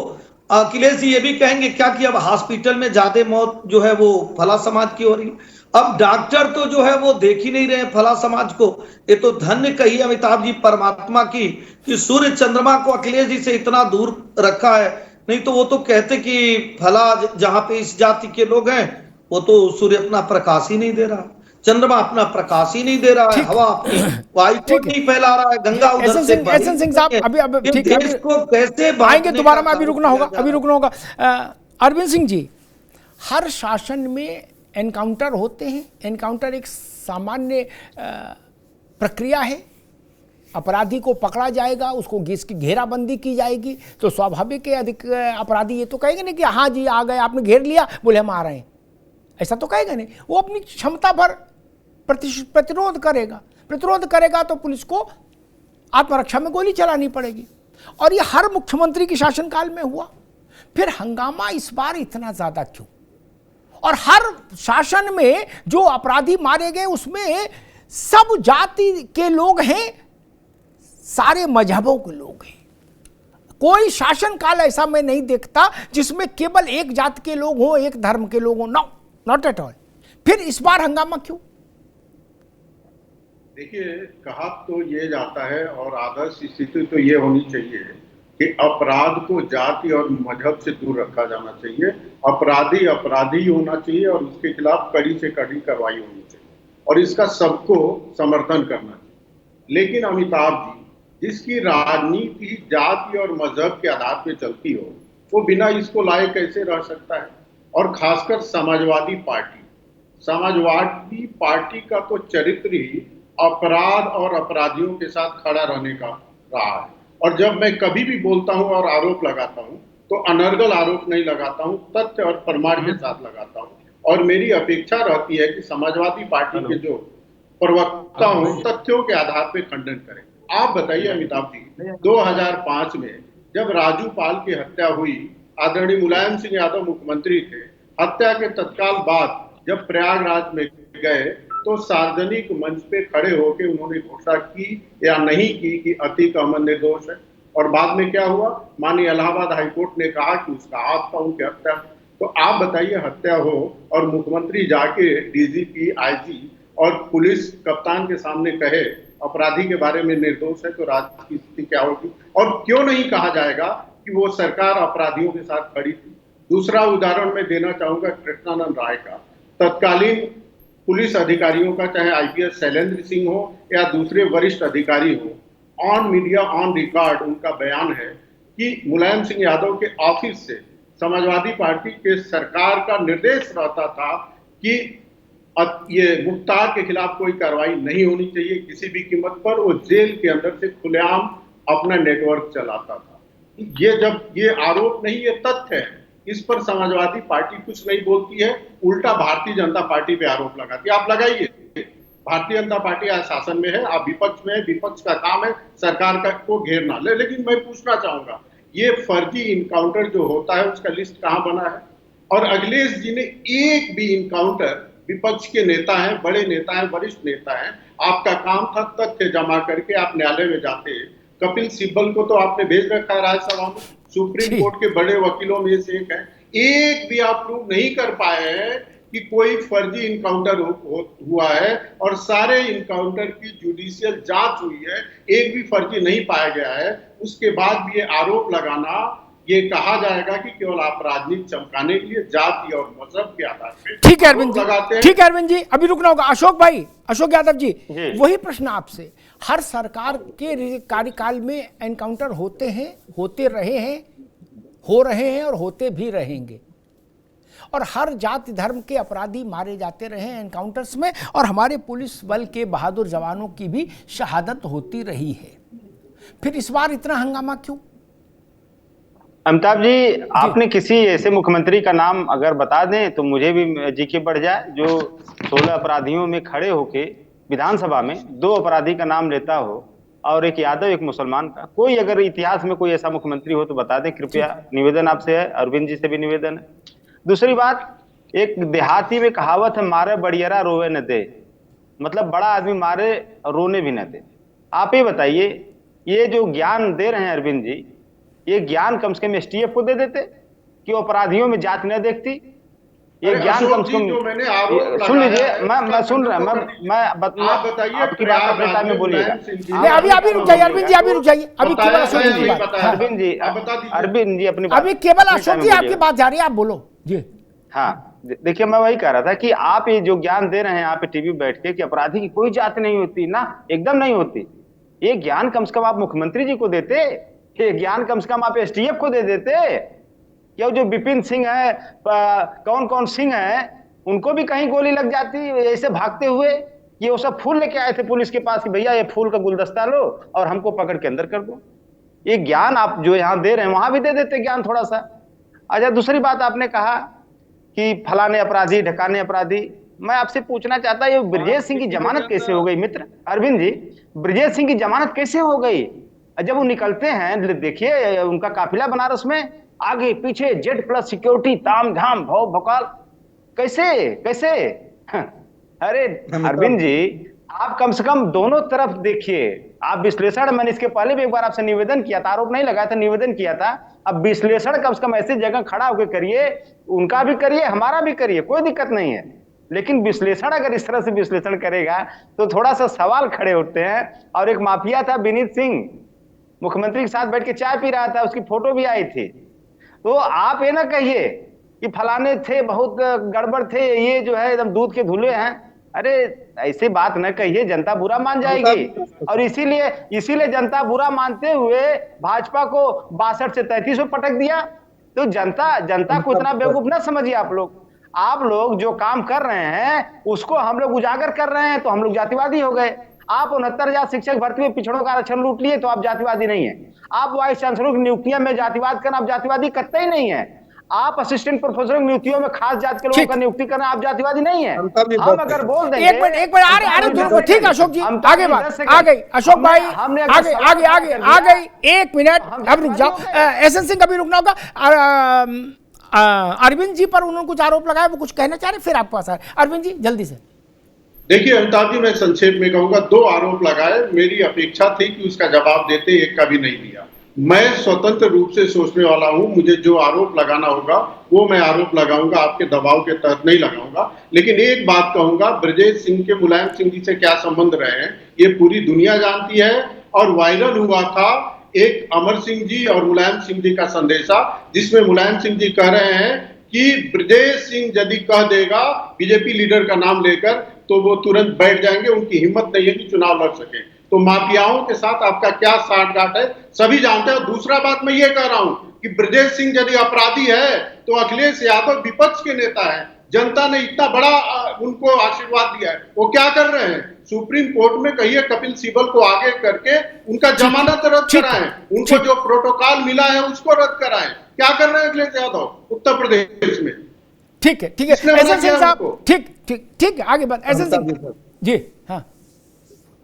अखिलेश जी ये भी कहेंगे क्या कि अब हॉस्पिटल में ज्यादा मौत जो है वो फला समाज की हो रही है। अब डॉक्टर तो जो है वो देख ही नहीं रहे फला समाज को। ये तो धन्य कही अमिताभ जी परमात्मा की कि सूर्य चंद्रमा को अखिलेश जी से इतना दूर रखा है, नहीं तो वो तो कहते कि फला जहां पे इस जाति के लोग हैं वो तो सूर्य अपना प्रकाश ही नहीं दे रहा, चंद्रमा अपना प्रकाश ही नहीं दे रहा है, हवा अपनी वायु को नहीं फैला रहा है, गंगा उधर से एहसन सिंह साहब अभी ठीक है, इसको कैसे आएंगे दोबारा में, अभी रुकना होगा। अरविंद सिंह जी, हर शासन में एनकाउंटर होते हैं। एनकाउंटर एक सामान्य प्रक्रिया है। अपराधी को पकड़ा जाएगा, उसको की घेराबंदी की जाएगी, तो स्वाभाविक है अधिक अपराधी ये तो कहेगा नहीं कि हाँ जी आ गए, आपने घेर लिया, बोले हम आ रहे हैं, ऐसा तो कहेगा नहीं। वो अपनी क्षमता भर प्रतिरोध करेगा तो पुलिस को आत्मरक्षा में गोली चलानी पड़ेगी। और ये हर मुख्यमंत्री के शासनकाल में हुआ। फिर हंगामा इस बार इतना ज्यादा क्यों? और हर शासन में जो अपराधी मारे गए उसमें सब जाति के लोग हैं, सारे मजहबों के लोग हैं। कोई शासनकाल ऐसा मैं नहीं देखता जिसमें केवल एक जाति के लोग हों, एक धर्म के लोग हों। No, not at all. फिर इस बार हंगामा क्यों? देखिए, कहा तो ये जाता है और आदर्श स्थिति तो ये होनी चाहिए कि अपराध को जाति और मजहब से दूर रखा जाना चाहिए। अपराधी अपराधी होना चाहिए और उसके खिलाफ कड़ी से कड़ी कार्रवाई होनी चाहिए और इसका सबको समर्थन करना चाहिए। लेकिन अमिताभ जी, जिसकी राजनीति जाति और मजहब के आधार पर चलती हो, वो बिना इसको लाए कैसे रह सकता है? और खासकर समाजवादी पार्टी का तो चरित्र ही अपराध और अपराधियों के साथ खड़ा रहने का रहा है। और जब मैं कभी भी बोलता हूं और आरोप लगाता हूं तो अनर्गल आरोप नहीं लगाता हूं, तथ्य और प्रमाण के साथ लगाता हूं। और मेरी अपेक्षा रहती है कि समाजवादी पार्टी के जो प्रवक्ता हों तथ्यों के आधार पर खंडन करें। आप बताइए अमिताभ जी, 2005 में जब राजू पाल की हत्या हुई, आदरणीय मुलायम सिंह यादव मुख्यमंत्री थे। हत्या के तत्काल बाद जब प्रयागराज में गए तो सार्वजनिक मंच पे खड़े होकर उन्होंने घोषणा की या नहीं की कि अतीक अहमद निर्दोष है। और बाद में क्या हुआ? माननीय इलाहाबाद हाईकोर्ट ने कहा कि उसका हाथ था उनकी हत्या। तो आप बताइए, हत्या हो और मुख्यमंत्री जाके डीजीपी, आईजी और पुलिस कप्तान के सामने कहे अपराधी के बारे में निर्दोष है, तो राज्य की स्थिति क्या होगी? और क्यों नहीं कहा जाएगा कि वो सरकार अपराधियों के साथ खड़ी थी? दूसरा उदाहरण मैं देना चाहूंगा कृष्णानंद राय का। तत्कालीन पुलिस अधिकारियों का, चाहे आईपीएस शैलेंद्र सिंह हो या दूसरे वरिष्ठ अधिकारी हो, ऑन मीडिया ऑन रिकॉर्ड उनका बयान है कि मुलायम सिंह यादव के ऑफिस से समाजवादी पार्टी के सरकार का निर्देश रहता था कि ये मुख्तार के खिलाफ कोई कार्रवाई नहीं होनी चाहिए किसी भी कीमत पर। वो जेल के अंदर से खुलेआम अपना नेटवर्क चलाता था। ये आरोप नहीं, ये तथ्य है। इस पर समाजवादी पार्टी कुछ नहीं बोलती है, उल्टा भारतीय जनता पार्टी पे आरोप लगाती है। आप लगाइए, भारतीय जनता पार्टी आज शासन में है, आप विपक्ष में है, विपक्ष का काम है सरकार का को घेरना। लेकिन मैं पूछना चाहूंगा, ये फर्जी इनकाउंटर जो होता है उसका लिस्ट कहां बना है? और अखिलेश जी ने एक भी इनकाउंटर, विपक्ष के नेता हैं, बड़े नेता हैं, वरिष्ठ नेता हैं, आपका काम था तथ्य जमा करके आप न्यायालय में जाते। कपिल सिब्बल को तो आपने भेज रखा है राज्यसभा में, सुप्रीम कोर्ट के बड़े वकीलों में से एक है। एक भी आप प्रूव नहीं कर पाए हैं कि कोई फर्जी इनकाउंटर हुआ है और सारे इनकाउंटर की जुडिशियल जांच हुई है, एक भी फर्जी नहीं पाया गया है। उसके बाद भी ये आरोप लगाना, ये कहा जाएगा कि केवल आप राजनीति चमकाने के लिए जाति और मजहब के आधार पर ठीक है अरविंद जी, ठीक है अरविंद जी, अभी रुकना होगा। अशोक भाई, अशोक यादव जी, वही प्रश्न आपसे। हर सरकार के कार्यकाल में एनकाउंटर होते हैं, होते रहे हैं, हो रहे हैं और होते भी रहेंगे। और हर जाति धर्म के अपराधी मारे जाते रहे हैं एनकाउंटर्स में, और हमारे पुलिस बल के बहादुर जवानों की भी शहादत होती रही है। फिर इस बार इतना हंगामा क्यों? अमिताभ जी, आपने किसी ऐसे मुख्यमंत्री का नाम अगर बता दें तो मुझे भी जीके बढ़ जाए, जो 16 अपराधियों में खड़े होके विधानसभा में 2 अपराधी का नाम लेता हो और एक यादव एक मुसलमान का। कोई अगर इतिहास में कोई ऐसा मुख्यमंत्री हो तो बता दें कृपया, निवेदन आपसे है, अरविंद जी से भी निवेदन है। दूसरी बात, एक देहाती में कहावत है, मारे बड़ियरा रोवे न दे, मतलब बड़ा आदमी मारे रोने भी न दे। आप ही बताइए, ये जो ज्ञान दे रहे हैं अरविंद जी, ये ज्ञान कम से कम एसटीएफ को दे देते कि वो अपराधियों में जात न देखती। ये ज्ञान कम से कम सुन लीजिए, मैं सुन रहा, मैं बताइए आपकी बात अपने टाइम में बोलिएगा। अभी रुक जाइए अरविंद जी, अभी रुक जाइए, अभी केवल अशोक जी की बात। अरविंद जी अपनी बात, अभी केवल अशोक जी आपकी बात जा रही है, आप बोलो जी। हाँ देखिए, मैं वही कह रहा था कि आप ये जो ज्ञान दे रहे हैं यहाँ पे टीवी बैठ के कि अपराधी की कोई जात नहीं होती ना, एकदम नहीं होती। ये ज्ञान कम से कम आप मुख्यमंत्री जी को देते, ये ज्ञान कम से कम आप एसटीएफ को दे देते, या जो विपिन सिंह है, कौन कौन सिंह है, उनको भी कहीं गोली लग जाती ऐसे भागते हुए। ये वो सब फूल लेके आए थे पुलिस के पास कि भैया ये फूल का गुलदस्ता लो और हमको पकड़ के अंदर कर दो। ये ज्ञान आप जो यहाँ दे रहे हैं वहां भी दे देते ज्ञान थोड़ा सा। अच्छा, दूसरी बात आपने कहा कि फलाने अपराधी ढकाने अपराधी, मैं आपसे पूछना चाहता हूं, ये ब्रजेश सिंह की जमानत कैसे हो गई मित्र अरविंद जी? ब्रजेश सिंह की जमानत कैसे हो गई? जब वो निकलते हैं, देखिए उनका काफिला बनारस में, आगे पीछे Z+ सिक्योरिटी, ताम झाम भौ भौकाल, कैसे कैसे? अरे अरविंद जी, आप कम से कम दोनों तरफ देखिए, आप विश्लेषण, मैंने इसके पहले भी एक बार आपसे निवेदन किया था, आरोप नहीं लगाया था, निवेदन किया था। अब विश्लेषण कम से कम ऐसी जगह खड़ा होकर करिए, उनका भी करिए हमारा भी करिए, कोई दिक्कत नहीं है। लेकिन विश्लेषण अगर इस तरह से विश्लेषण करेगा तो थोड़ा सा सवाल खड़े उठते हैं। और एक माफिया था विनीत सिंह, मुख्यमंत्री के साथ बैठ के चाय पी रहा था, उसकी फोटो भी आई थी। तो आप ये ना कहिए कि फलाने थे बहुत गड़बड़ थे, ये जो है एकदम दूध के धुले हैं। अरे ऐसी बात न कहिए, जनता बुरा मान जाएगी। और इसीलिए जनता बुरा मानते हुए भाजपा को 62 से 33 में पटक दिया। तो जनता को इतना बेवकूफ ना समझिए आप लोग जो काम कर रहे हैं उसको हम लोग उजागर कर रहे हैं तो हम लोग जातिवादी हो गए। आप 69,000 शिक्षक भर्ती में पिछड़ों का आरक्षण लूट लिए तो आप जातिवादी नहीं है। आप वाइस चांसलर की नियुक्तियों में जातिवाद करना, आप जातिवादी करते ही नहीं है। आप असिस्टेंट प्रोफेसर की नियुक्तियों में खास जात के लोगों का नियुक्ति करना, आप जातिवादी नहीं है। हम अगर बोल देंगे, एक मिनट आ रहे ठीक, अशोक जी आगे बात आ गई, अशोक भाई आ गई 1 मिनट, अब रुक जाओ। एसएन सिंह कभी रुकना होगा। अरविंद जी पर उन्होंने कुछ आरोप लगाया, वो कुछ कहना चाह रहे, फिर आपके पास आ रहे। अरविंद जी जल्दी से। देखिए अमिताभ जी, मैं संक्षेप में कहूंगा, 2 आरोप लगाए, मेरी अपेक्षा थी कि उसका जवाब देते, एक का भी नहीं दिया। मैं स्वतंत्र रूप से सोचने वाला हूं, मुझे जो आरोप लगाना होगा वो मैं आरोप लगाऊंगा, आपके दबाव के तहत नहीं लगाऊंगा। लेकिन एक बात कहूंगा, ब्रजेश सिंह के मुलायम सिंह जी से क्या संबंध रहे हैं ये पूरी दुनिया जानती है। और वायरल हुआ था एक अमर सिंह जी और मुलायम सिंह जी का संदेशा, जिसमें मुलायम सिंह जी कह रहे हैं कि ब्रजेश सिंह यदि कह देगा बीजेपी लीडर का नाम लेकर तो वो तुरंत बैठ जाएंगे, उनकी हिम्मत नहीं है कि चुनाव लड़ सके। तो माफियाओं के साथ आपका क्या साठगांठ है सभी जानते हैं। दूसरा बात मैं ये कह रहा हूं कि ब्रजेश सिंह यदि अपराधी है तो अखिलेश यादव विपक्ष के नेता है, जनता ने इतना बड़ा उनको आशीर्वाद दिया है, वो क्या कर रहे हैं? सुप्रीम कोर्ट में कहिए कपिल सिब्बल को आगे करके उनका जमानत रद्द कराएं, उनको जो प्रोटोकॉल मिला है उसको रद्द कराएं। क्या कर रहे हैं अखिलेश यादव उत्तर प्रदेश में? ठीक है एसएन सिंह साहब, ठीक है, आगे बात। एसएन सिंह जी। हाँ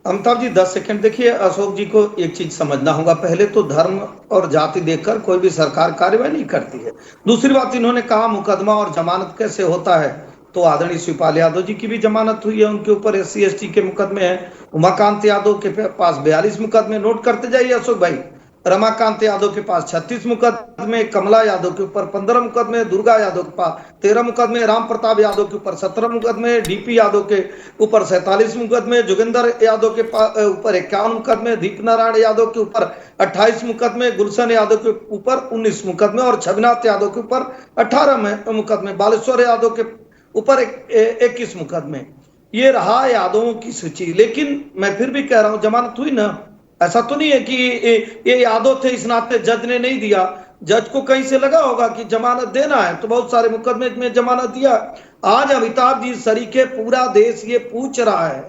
अमिताभ जी 10 सेकंड देखिए, अशोक जी को एक चीज समझना होगा। पहले तो धर्म और जाति देखकर कोई भी सरकार कार्रवाई नहीं करती है। दूसरी बात, इन्होंने कहा मुकदमा और जमानत कैसे होता है, तो आदरणीय शिवपाल यादव जी की भी जमानत हुई है, उनके ऊपर SC ST के मुकदमे हैं। उमाकांत यादव के पास 42 मुकदमे, नोट करते जाइए अशोक भाई। रमाकांत यादव के पास 36 मुकदमे, कमला यादव के ऊपर 15 मुकदमे, दुर्गा यादव के पास 13 मुकदमे, राम प्रताप यादव के ऊपर 17 मुकदमे, DP यादव के ऊपर 47 मुकदमे, जोगिंदर यादव के ऊपर 51 मुकदमे, दीपनारायण यादव के ऊपर 28 मुकदमे, गुलशन यादव के ऊपर 19 मुकदमे और छविनाथ यादव के ऊपर 18 मुकदमे, बालेश्वर यादव के ऊपर 21 मुकदमे। ये रहा यादवों की सूची। लेकिन मैं फिर भी कह रहा हूं, जमानत हुई ना, ऐसा तो नहीं है कि ये यादव थे इस नाते जज ने नहीं दिया। जज को कहीं से लगा होगा कि जमानत देना है तो बहुत सारे मुकदमे में जमानत दिया। आज अमिताभ जी सरीखे पूरा देश ये पूछ रहा है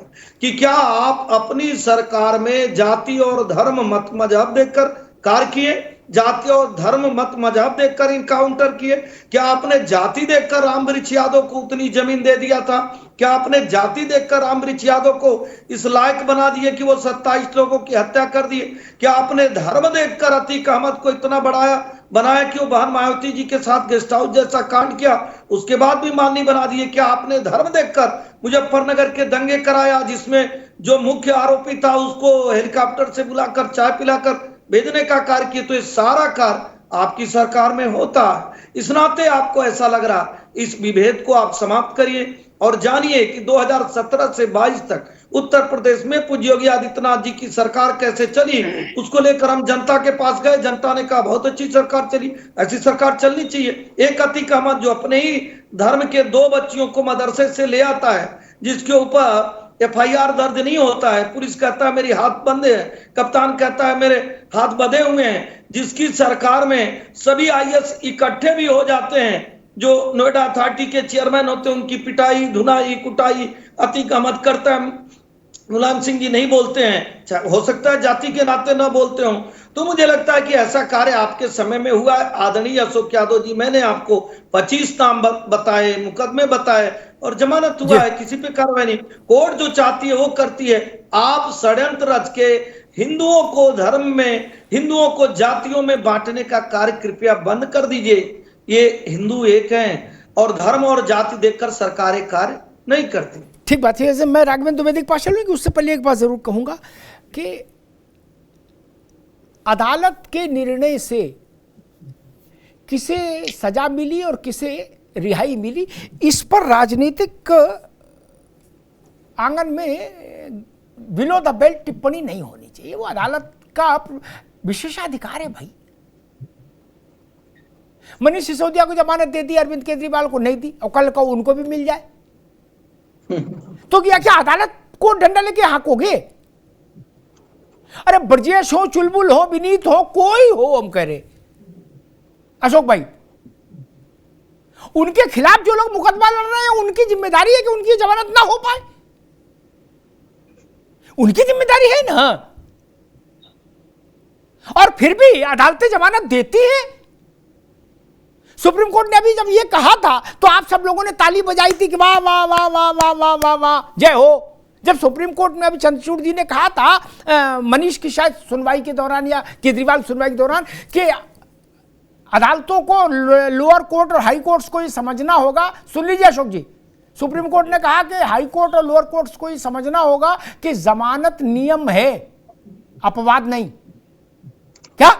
कि क्या आप अपनी सरकार में जाति और धर्म मत मजहब देखकर कार्य किए? जाति और धर्म मत मजहब देखकर इनकाउंटर किए? क्या आपने जाति देखकर रामवृक्ष यादव को उतनी जमीन दे दिया था? क्या आपने जाति देखकर रामवृक्ष यादव को इस लायक बना दिए कि वो 27 लोगों की हत्या कर दिए? क्या आपने धर्म देखकर अतीक अहमद को इतना बनाया कि वो बहन मायावती जी के साथ गेस्ट हाउस जैसा कांड किया, उसके बाद भी माननीय बना दिए? क्या आपने धर्म देखकर मुजफ्फरनगर के दंगे कराया, जिसमें जो मुख्य आरोपी था उसको हेलीकॉप्टर से बुलाकर चाय पिलाकर भेजने का कार्य किया? तो ये सारा कार्य आपकी सरकार में होता है। इस नाते आपको ऐसा लग रहा, इस विभेद को आप समाप्त करिए और जानिए कि 2017 से 22 तक उत्तर प्रदेश में पूज्य योगी आदित्यनाथ जी की सरकार कैसे चली, उसको लेकर हम जनता के पास गए। जनता ने कहा बहुत अच्छी सरकार चली, ऐसी सरकार चलनी चाहिए। एक अतीक अहमद जो अपने ही धर्म के 2 बच्चियों को मदरसे से ले आता है, जिसके ऊपर FIR दर्ज नहीं होता है, पुलिस कहता है मेरी हाथ बंधे हैं, कप्तान कहता है मेरे हाथ बंधे हुए हैं, जिसकी सरकार में सभी IAS इकट्ठे भी हो जाते हैं, जो नोएडा अथॉरिटी के चेयरमैन होते हैं, उनकी पिटाई धुनाई कुटाई अतीक अहमद करता है, मुलायम सिंह जी नहीं बोलते हैं, हो सकता है जाति के नाते ना बोलते हो। तो मुझे लगता है कि ऐसा कार्य आपके समय में हुआ है। आदरणीय अशोक यादव जी, मैंने आपको 25 नाम बताए, मुकदमे बताए और जमानत हुआ है, किसी पे कार्रवाई नहीं। कोर्ट जो चाहती है वो करती है। आप षड्यंत्र रच के हिंदुओं को धर्म में, हिंदुओं को जातियों में बांटने का कार्य कृपया बंद कर दीजिए। ये हिंदू एक हैं और धर्म और जाति देखकर सरकारें कार्य नहीं करती। ठीक बात है। जैसे मैं राघवेंद्र वैदिक पाशा लूँगी, उससे पहले एक बात जरूर कहूंगा कि अदालत के निर्णय से किसे सजा मिली और किसे रिहाई मिली, इस पर राजनीतिक आंगन में बिलो द बेल्ट टिप्पणी नहीं होनी चाहिए। वो अदालत का विशेषाधिकार है भाई। मनीष सिसोदिया को जमानत दे दी, अरविंद केजरीवाल को नहीं दी, और कल को उनको भी मिल जाए तो क्या अदालत को डंडा लेके हाकोगे? अरे ब्रजेश हो, चुलबुल हो, विनीत हो, कोई हो, हम कह रहे अशोक भाई, उनके खिलाफ जो लोग मुकदमा लड़ रहे हैं उनकी जिम्मेदारी है कि उनकी जमानत ना हो पाए। उनकी जिम्मेदारी है ना। और फिर भी अदालतें जमानत देती है। सुप्रीम कोर्ट ने अभी जब ये कहा था तो आप सब लोगों ने ताली बजाई थी कि वाह वाह वाह वाह वाह वाह वाह वाह जय हो। जब सुप्रीम कोर्ट में अभी चंद्रचूड़ जी ने कहा था मनीष की शायद सुनवाई के दौरान या केजरीवाल सुनवाई के दौरान कि अदालतों को, लोअर कोर्ट और हाई कोर्ट्स को ये समझना होगा। सुन लीजिए अशोक जी, सुप्रीम कोर्ट ने कहा कि हाई कोर्ट और लोअर कोर्ट्स को ये समझना होगा कि जमानत नियम है, अपवाद नहीं। क्या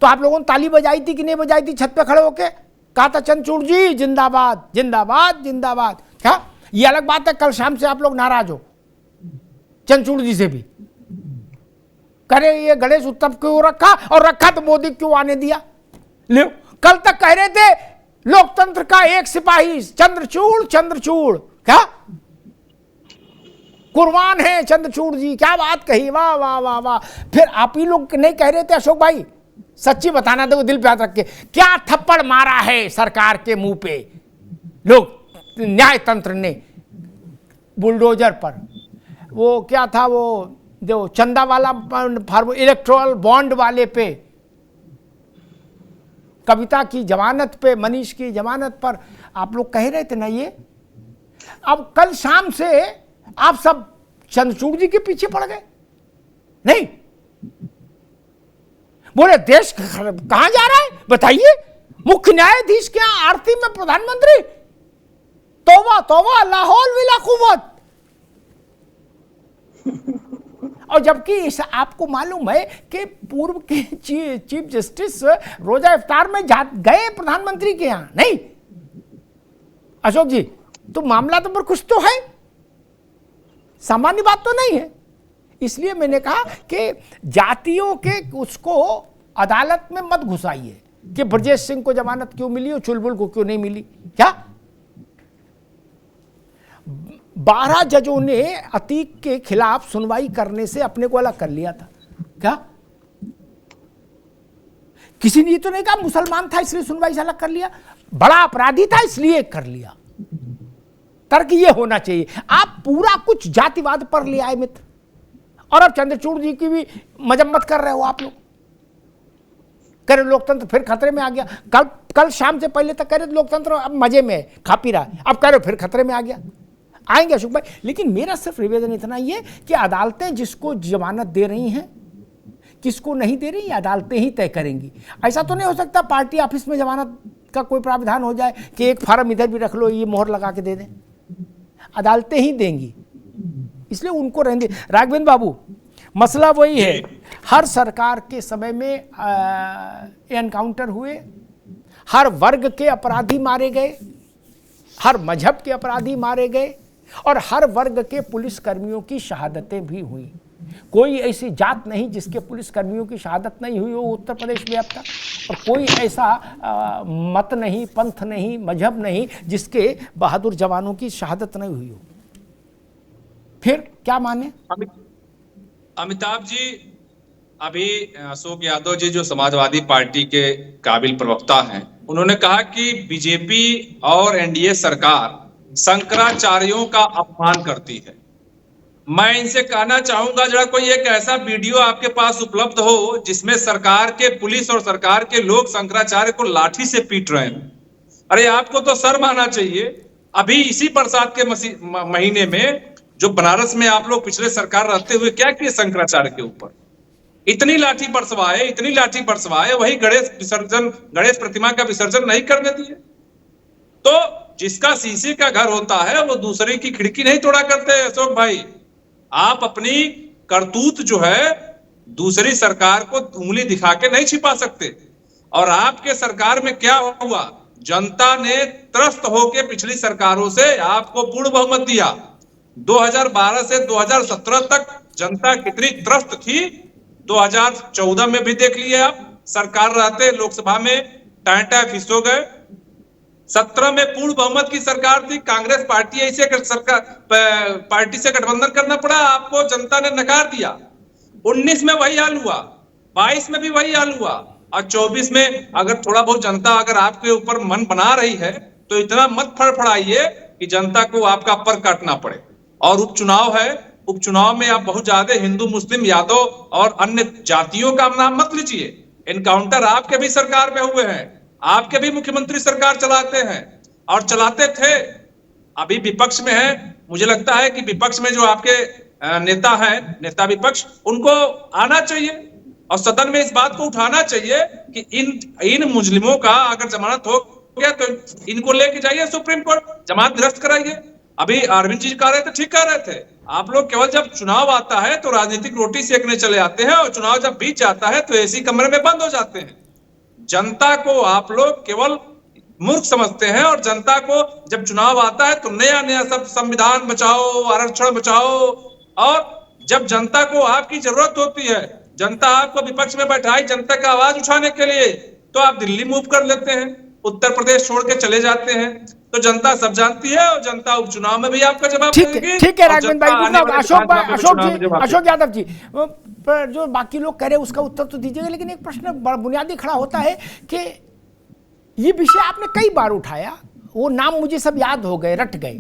तो आप लोगों ने ताली बजाई थी कि नहीं बजाई थी? छत पे खड़े होके कहा था चंद्रचूड़ जी जिंदाबाद जिंदाबाद जिंदाबाद। क्या ये अलग बात है कल शाम से आप लोग नाराज हो चंद्रचूड़ जी से भी, करे ये गणेश उत्सव क्यों रखा, और रखा तो मोदी क्यों आने दिया? ले कल तक कह रहे थे लोकतंत्र का एक सिपाही चंद्रचूड़ चंद्रचूड़, क्या कुर्बान है चंद्रचूड़ जी, क्या बात कही, वाह वाह वाह वाह। फिर आप ही लोग नहीं कह रहे थे अशोक भाई, सच्ची बताना, देखो दिल पे हाथ रख के, क्या थप्पड़ मारा है सरकार के मुंह पे लोग न्याय तंत्र ने बुलडोजर पर। वो क्या था, वो जो चंदा वाला फार्मो इलेक्ट्रोल बॉन्ड वाले पे, कविता की जमानत पे, मनीष की जमानत पर आप लोग कह रहे थे ना ये। अब कल शाम से आप सब चंद्रचूड़ जी के पीछे पड़ गए। नहीं बोले देश कहां जा रहा है बताइए? मुख्य न्यायाधीश के यहां आरती में प्रधानमंत्री, तौबा तौबा, लाहौल विला कुव्वत। और जबकि आपको मालूम है कि पूर्व के चीफ जस्टिस रोजा इफ्तार में गए प्रधानमंत्री के यहां। नहीं अशोक जी, तो मामला तो पर कुछ तो है, सामान्य बात तो नहीं है। इसलिए मैंने कहा कि जातियों के उसको अदालत में मत घुसाइए कि ब्रजेश सिंह को जमानत क्यों मिली और चुलबुल को क्यों नहीं मिली। क्या 12 जजों ने अतीक के खिलाफ सुनवाई करने से अपने को अलग कर लिया था। क्या किसी ने ये तो नहीं कहा मुसलमान था इसलिए सुनवाई से अलग कर लिया, बड़ा अपराधी था इसलिए कर लिया। तर्क ये होना चाहिए। आप पूरा कुछ जातिवाद पर ले आए मित्र, और अब चंद्रचूड़ जी की भी मजम्मत कर रहे हो आप लोग। कह रहे लोकतंत्र फिर खतरे में आ गया। कल शाम से पहले तक कह रहे लोकतंत्र अब मजे में है, खा पी रहा है, अब कह रहे फिर खतरे में आ गया। आएंगे अशोक भाई, लेकिन मेरा सिर्फ निवेदन इतना ही है कि अदालतें जिसको जमानत दे रही हैं, किसको नहीं दे रही, अदालतें ही तय करेंगी। ऐसा तो नहीं हो सकता पार्टी ऑफिस में जमानत का कोई प्रावधान हो जाए कि एक फार्म इधर भी रख लो, ये मोहर लगा के दे दें। अदालतें ही देंगी, इसलिए उनको रहने दे। राघवेंद्र बाबू, मसला वही है, हर सरकार के समय में एनकाउंटर हुए, हर वर्ग के अपराधी मारे गए, हर मजहब के अपराधी मारे गए, और हर वर्ग के पुलिसकर्मियों की शहादतें भी हुई। कोई ऐसी जात नहीं जिसके पुलिसकर्मियों की शहादत नहीं हुई हो उत्तर प्रदेश में अब तक, और कोई ऐसा मत नहीं, पंथ नहीं, मजहब नहीं जिसके बहादुर जवानों की शहादत नहीं हुई हो। फिर क्या माने? अमिताभ जी, अभी अशोक यादव जी जो समाजवादी पार्टी के काबिल प्रवक्ता हैं, उन्होंने कहा कि बीजेपी और एनडीए सरकार शंकराचार्यों का अपमान करती है। मैं इनसे कहना चाहूंगा, जरा कोई एक ऐसा वीडियो आपके पास उपलब्ध हो जिसमें सरकार के पुलिस और सरकार के लोग शंकराचार्य को लाठी से पीट रहे हैं। अरे आपको तो शर्म आना चाहिए। अभी इसी बरसात के महीने में जो बनारस में आप लोग पिछले सरकार रहते हुए क्या किए शंकराचार्य के ऊपर, इतनी लाठी बरसवाए, वही गणेश प्रतिमा का विसर्जन नहीं करने दिए। तो जिसका शीशे का घर होता है वो दूसरे की खिड़की नहीं तोड़ा करते। अशोक भाई, आप अपनी करतूत जो है दूसरी सरकार को उंगली दिखा के नहीं छिपा सकते। और आपके सरकार में क्या हुआ, जनता ने त्रस्त होकर पिछली सरकारों से आपको पूर्ण बहुमत दिया। 2012 से 2017 तक जनता कितनी त्रस्त थी, 2014 में भी देख लिए आप, सरकार रहते लोकसभा में टाँटा फिस हो गए। 17 में पूर्ण बहुमत की सरकार थी, कांग्रेस पार्टी ऐसे पार्टी से गठबंधन करना पड़ा, आपको जनता ने नकार दिया। 19 में वही हाल हुआ, 22 में भी वही हाल हुआ, और 24 में अगर थोड़ा बहुत जनता अगर आपके ऊपर मन बना रही है तो इतना मत फड़फड़ाइए कि जनता को आपका पर काटना पड़े। और उपचुनाव है, उपचुनाव में आप बहुत ज्यादा हिंदू, मुस्लिम, यादव और अन्य जातियों का नाम मत लीजिए। एनकाउंटर आपके भी सरकार में हुए हैं, आपके भी मुख्यमंत्री सरकार चलाते हैं और चलाते थे, अभी विपक्ष में है। मुझे लगता है कि विपक्ष में जो आपके नेता हैं, नेता विपक्ष, उनको आना चाहिए और सदन में इस बात को उठाना चाहिए कि इन मुजरिमों का अगर जमानत हो गया तो इनको लेके जाइए सुप्रीम कोर्ट, जमानत निरस्त कराइए। अभी अरविंद जी कह रहे थे, ठीक कह रहे थे, आप लोग केवल जब चुनाव आता है तो राजनीतिक रोटी सेकने चले आते हैं, और चुनाव जब बीत जाता है तो एसी कमरे में बंद हो जाते हैं। जनता को आप लोग केवल मूर्ख समझते हैं, और जनता को जब चुनाव आता है तो नया नया सब संविधान बचाओ, आरक्षण बचाओ, और जब जनता को आपकी जरूरत होती है, जनता आपको विपक्ष में बैठाई जनता का आवाज उठाने के लिए, तो आप दिल्ली मूव कर लेते हैं, उत्तर प्रदेश छोड़ के चले जाते हैं। तो जनता सब जानती है और जनता उपचुनाव में भी आपका जवाब देगी। ठीक है राघवेंद्र भाई, अशोक यादव जी, पर जो बाकी लोग कह रहे हैं उसका उत्तर तो दीजिएगा, लेकिन एक प्रश्न बड़ा बुनियादी खड़ा होता है कि ये विषय आपने कई बार उठाया, वो नाम मुझे सब याद हो गए, रट गए,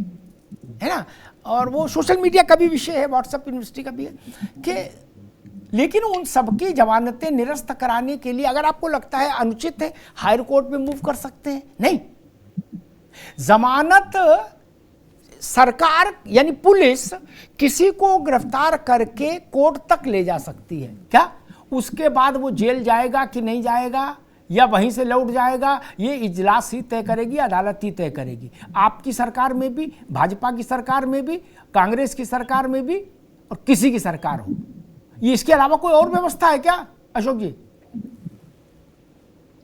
है ना, और वो सोशल मीडिया का भी विषय है, व्हाट्सएप यूनिवर्सिटी का भी है कि, लेकिन उन सबकी जमानतें निरस्त कराने के लिए अगर आपको लगता है अनुचित है, हायर कोर्ट में मूव कर सकते हैं। नहीं, जमानत सरकार यानी पुलिस किसी को गिरफ्तार करके कोर्ट तक ले जा सकती है क्या, उसके बाद वो जेल जाएगा कि नहीं जाएगा या वहीं से लौट जाएगा, ये इजलास ही तय करेगी, अदालत ही तय करेगी। आपकी सरकार में भी, भाजपा की सरकार में भी, कांग्रेस की सरकार में भी, और किसी की सरकार हो, ये इसके अलावा कोई और व्यवस्था है क्या अशोक जी?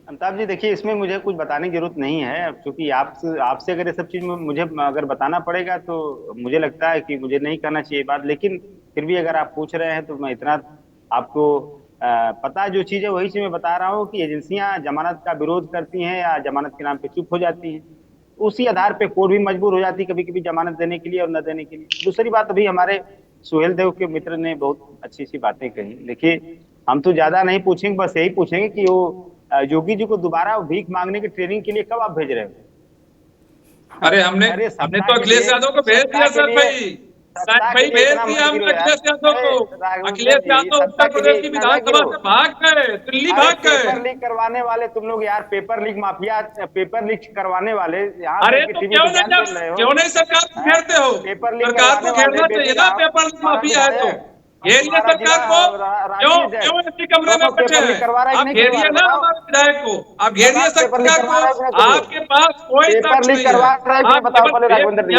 अमिताभ जी, देखिए, इसमें मुझे कुछ बताने की जरूरत नहीं है, क्योंकि आपसे अगर ये सब चीज मुझे अगर बताना पड़ेगा तो मुझे लगता है कि मुझे नहीं करना चाहिए बात, लेकिन फिर भी अगर आप पूछ रहे हैं तो मैं इतना आपको पता जो चीज है वही चीज मैं बता रहा हूँ कि एजेंसियां जमानत का विरोध करती हैं या जमानत के नाम पे चुप हो जाती हैं, उसी आधार पे कोर्ट भी मजबूर हो जाती है कभी कभी जमानत देने के लिए और न देने के लिए। दूसरी बात, अभी हमारे सुहेल देव के मित्र ने बहुत अच्छी सी बातें कही। देखिए, हम तो ज्यादा नहीं पूछेंगे, बस यही पूछेंगे कि वो योगी जी को दोबारा भीख मांगने की ट्रेनिंग के लिए कब आप भेज रहे हो? अरे हमने तो अखिलेश यादव को भेज दिया सर भाई, भाई भेज दिया हमने अखिलेश यादव को। अखिलेश यादव उत्तर प्रदेश की विधानसभा से भाग गए, दिल्ली भाग गए। पेपर लीक करवाने वाले तुम लोग यार, paper leak mafia, paper leak करवाने वाले यहाँ। अरे तो क्यों नहीं सरकार को घेरते हो? सरकार को घेरना चाहिए ना, पेपर लीक माफिया है तो घेरिए सरकार को। क्यों इसी कमरे में बैठे हैं? आप घेरिए ना हमारे विधायक को, आप घेरिए सरकार को। आपके पास कोई पेपर लीक करवा रहे हैं बताओ पहले राघवेंद्र जी,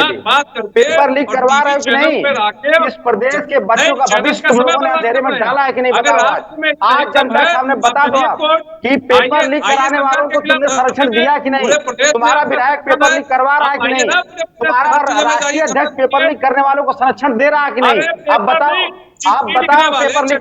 पेपर लीक करवा रहे हो कि नहीं? इस प्रदेश के बच्चों का भविष्य तुम लोगों ने अंधेरे में डाला है कि नहीं? बताओ आज जनता के सामने बता दो आप कि पेपर लीक कराने वालों को तुमने संरक्षण दिया कि नहीं? तुम्हारा विधायक पेपर लीक करवा रहा है कि नहीं? तुम्हारा राष्ट्रीय अध्यक्ष पेपर लीक करने वालों को संरक्षण दे रहा है कि नहीं? आप बताओ, आप बताओ। पेपर लीक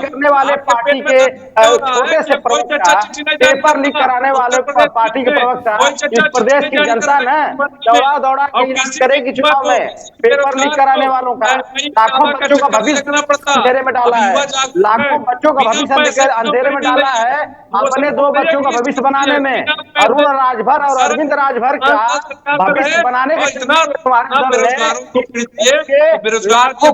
करने वाले पार्टी के छोटे से प्रवक्ता, पेपर लीक कराने वाले पार्टी के प्रवक्ता, इस प्रदेश की जनता ने दौड़ा दौड़ा के इलाज करेगी चुनाव में। पेपर लीक कराने वालों का लाखों बच्चों का भविष्य अंधेरे में डाला है, लाखों बच्चों का भविष्य अंधेरे में डाला है। अपने 2 बच्चों का भविष्य बनाने में अरुण राजभर और अरविंद राजभर का भविष्य बनाने के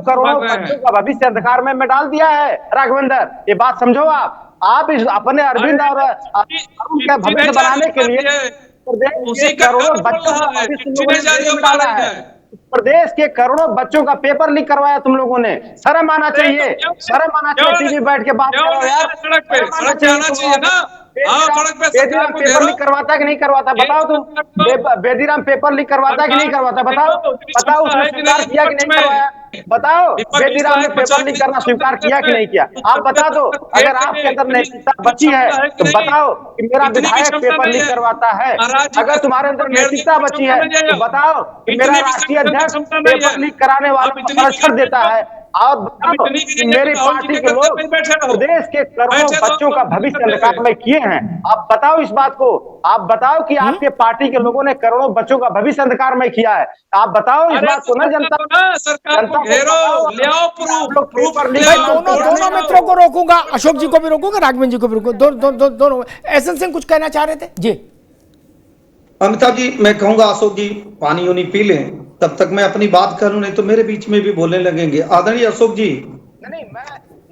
करोड़ों बच्चों का भविष्य अंधकार में डाल दिया है। राघवेंद्र, ये बात समझो आप इस अपने अरविंद और अरुण का भविष्य बनाने के लिए प्रदेश के करोड़ों बच्चों का भविष्य डाला है। प्रदेश के करोड़ों बच्चों का पेपर लीक करवाया तुम लोगों ने। शर्म आना चाहिए, शर्म आना चाहिए। टीवी बैठ के बात करो यार, सड़क चाहिए ना। बेदीराम पेपर लीक करवाता है कि नहीं करवाता? बताओ तुम। बेदीराम पेपर लीक करवाता है कि नहीं करवाता? बताओ, बताओ। उसने स्वीकार किया कि नहीं करवाया? बताओ, बेदीराम ने पेपर लीक करना स्वीकार किया कि नहीं किया? आप बता दो। अगर आपके अंदर नैतिकता बची है तो बताओ कि मेरा विधायक पेपर लीक करवाता है। अगर तुम्हारे अंदर नैतिकता बची है तो बताओ कि मेरा राष्ट्रीय अध्यक्ष पेपर लीक कराने वालों को संरक्षण देता है। और बताओ कि मेरी पार्टी के लोग प्रदेश के करोड़ों बच्चों का भविष्य अंधकार में किए हैं। आप बताओ इस बात को। आप बताओ कि आपके पार्टी के लोगों ने करोड़ों बच्चों का भविष्य अंधकार में किया है। आप बताओ इस बात को ना जनता, सरकार को घेरो, ले आओ प्रूफ। दोनों मित्रों को रोकूंगा, अशोक जी को भी रोकूंगा, राघवेंद्र जी को भी रोकूंगा। दोनों। एहसन सिंह कुछ कहना चाह रहे थे जी। अमिताभ जी, मैं कहूंगा अशोक जी पानी उनी पी लें, तब तक मैं अपनी बात करूं, नहीं तो मेरे बीच में भी बोलने लगेंगे। आदरणीय अशोक जी,